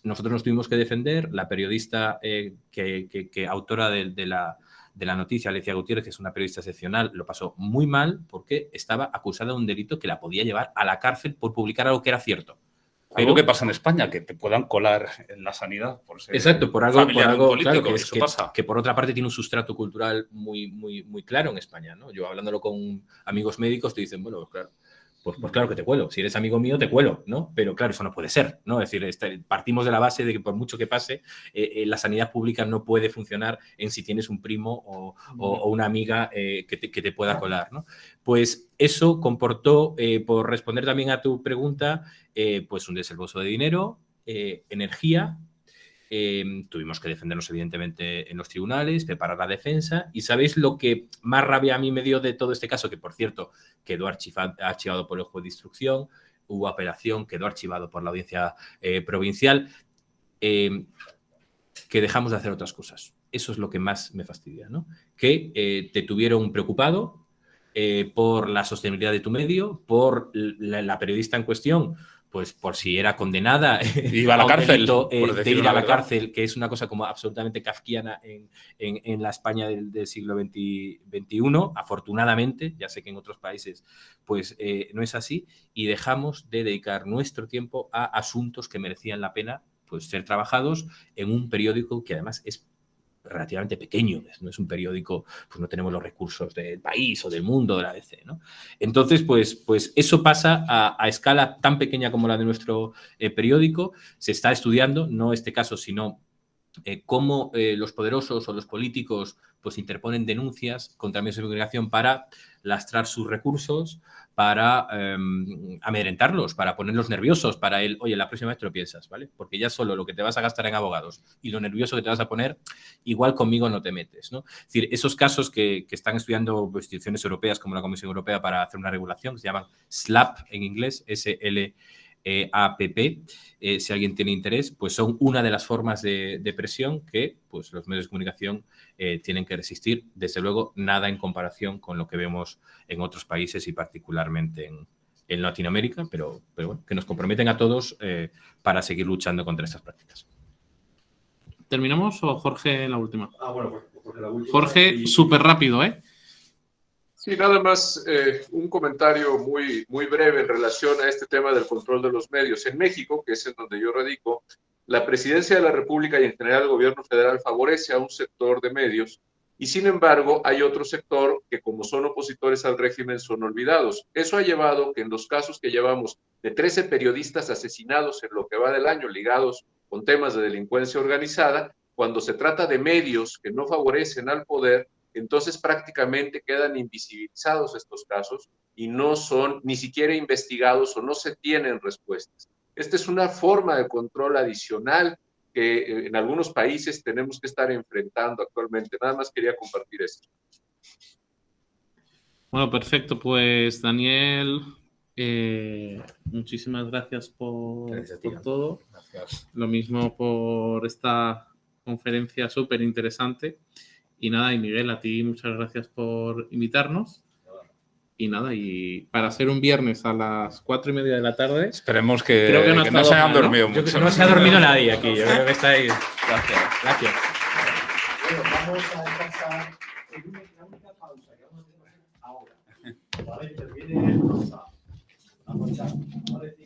Nosotros nos tuvimos que defender, la periodista que autora de la noticia, Alicia Gutiérrez, que es una periodista excepcional, lo pasó muy mal porque estaba acusada de un delito que la podía llevar a la cárcel por publicar algo que era cierto. Algo que pasa en España, que te puedan colar en la sanidad por ser exacto, por algo político, claro, que, eso pasa. Que por otra parte tiene un sustrato cultural muy claro en España, ¿no? Yo hablándolo con amigos médicos te dicen, bueno, claro, pues claro que te cuelo. Si eres amigo mío, te cuelo, ¿no? Pero claro, eso no puede ser, ¿no? Es decir, partimos de la base de que por mucho que pase, la sanidad pública no puede funcionar en si tienes un primo o una amiga que te pueda colar, ¿no? Pues eso comportó, por responder también a tu pregunta, pues un desembolso de dinero, energía. Tuvimos que defendernos evidentemente en los tribunales, preparar la defensa y ¿sabéis lo que más rabia a mí me dio de todo este caso? Que por cierto quedó archivado por el juez de instrucción, hubo apelación, quedó archivado por la audiencia provincial, que dejamos de hacer otras cosas. Eso es lo que más me fastidia, ¿no? Que te tuvieron preocupado por la sostenibilidad de tu medio, por la periodista en cuestión, pues por si era condenada iba a la cárcel, de ir a la cárcel, que es una cosa como absolutamente kafkiana en la España del siglo XXI. Afortunadamente, ya sé que en otros países pues no es así, y dejamos de dedicar nuestro tiempo a asuntos que merecían la pena pues ser trabajados en un periódico que además es relativamente pequeño, no es un periódico, pues no tenemos los recursos del país o del mundo, de la ABC, ¿no? Entonces, pues eso pasa a escala tan pequeña como la de nuestro periódico. Se está estudiando, no este caso, sino cómo los poderosos o los políticos pues interponen denuncias contra medios de comunicación para lastrar sus recursos, para amedrentarlos, para ponerlos nerviosos, para oye, la próxima vez te lo piensas, ¿vale? Porque ya solo lo que te vas a gastar en abogados y lo nervioso que te vas a poner, igual conmigo no te metes, ¿no? Es decir, esos casos que están estudiando instituciones europeas como la Comisión Europea para hacer una regulación, que se llaman SLAPP en inglés, SLAPP, si alguien tiene interés, pues son una de las formas de presión que pues, los medios de comunicación tienen que resistir. Desde luego, nada en comparación con lo que vemos en otros países y particularmente en Latinoamérica, pero bueno, que nos comprometen a todos para seguir luchando contra estas prácticas. ¿Terminamos o Jorge la última? Bueno, pues Jorge la última. Jorge, súper rápido, ¿eh? Sí, nada más un comentario muy breve en relación a este tema del control de los medios. En México, que es en donde yo radico, la Presidencia de la República y en general el gobierno federal favorece a un sector de medios y sin embargo hay otro sector que como son opositores al régimen son olvidados. Eso ha llevado que en los casos que llevamos de 13 periodistas asesinados en lo que va del año ligados con temas de delincuencia organizada, cuando se trata de medios que no favorecen al poder, entonces prácticamente quedan invisibilizados estos casos y no son ni siquiera investigados o no se tienen respuestas. Esta es una forma de control adicional que en algunos países tenemos que estar enfrentando actualmente. Nada más quería compartir esto. Bueno, perfecto. Pues Daniel, muchísimas gracias por todo. Gracias. Lo mismo por esta conferencia súper interesante. Y nada, y Miguel, a ti muchas gracias por invitarnos. Y nada, y para ser un viernes a las 4:30 de la tarde... Esperemos que, creo que no se hayan mal, ¿no? dormido Yo creo mucho. que no se ha dormido nadie aquí. Yo creo que está ahí. Gracias. Gracias. Bueno, vamos a descansar. La única pausa que vamos a hacer ahora. Vale, interviene Rosa. Vamos a echar. Vale.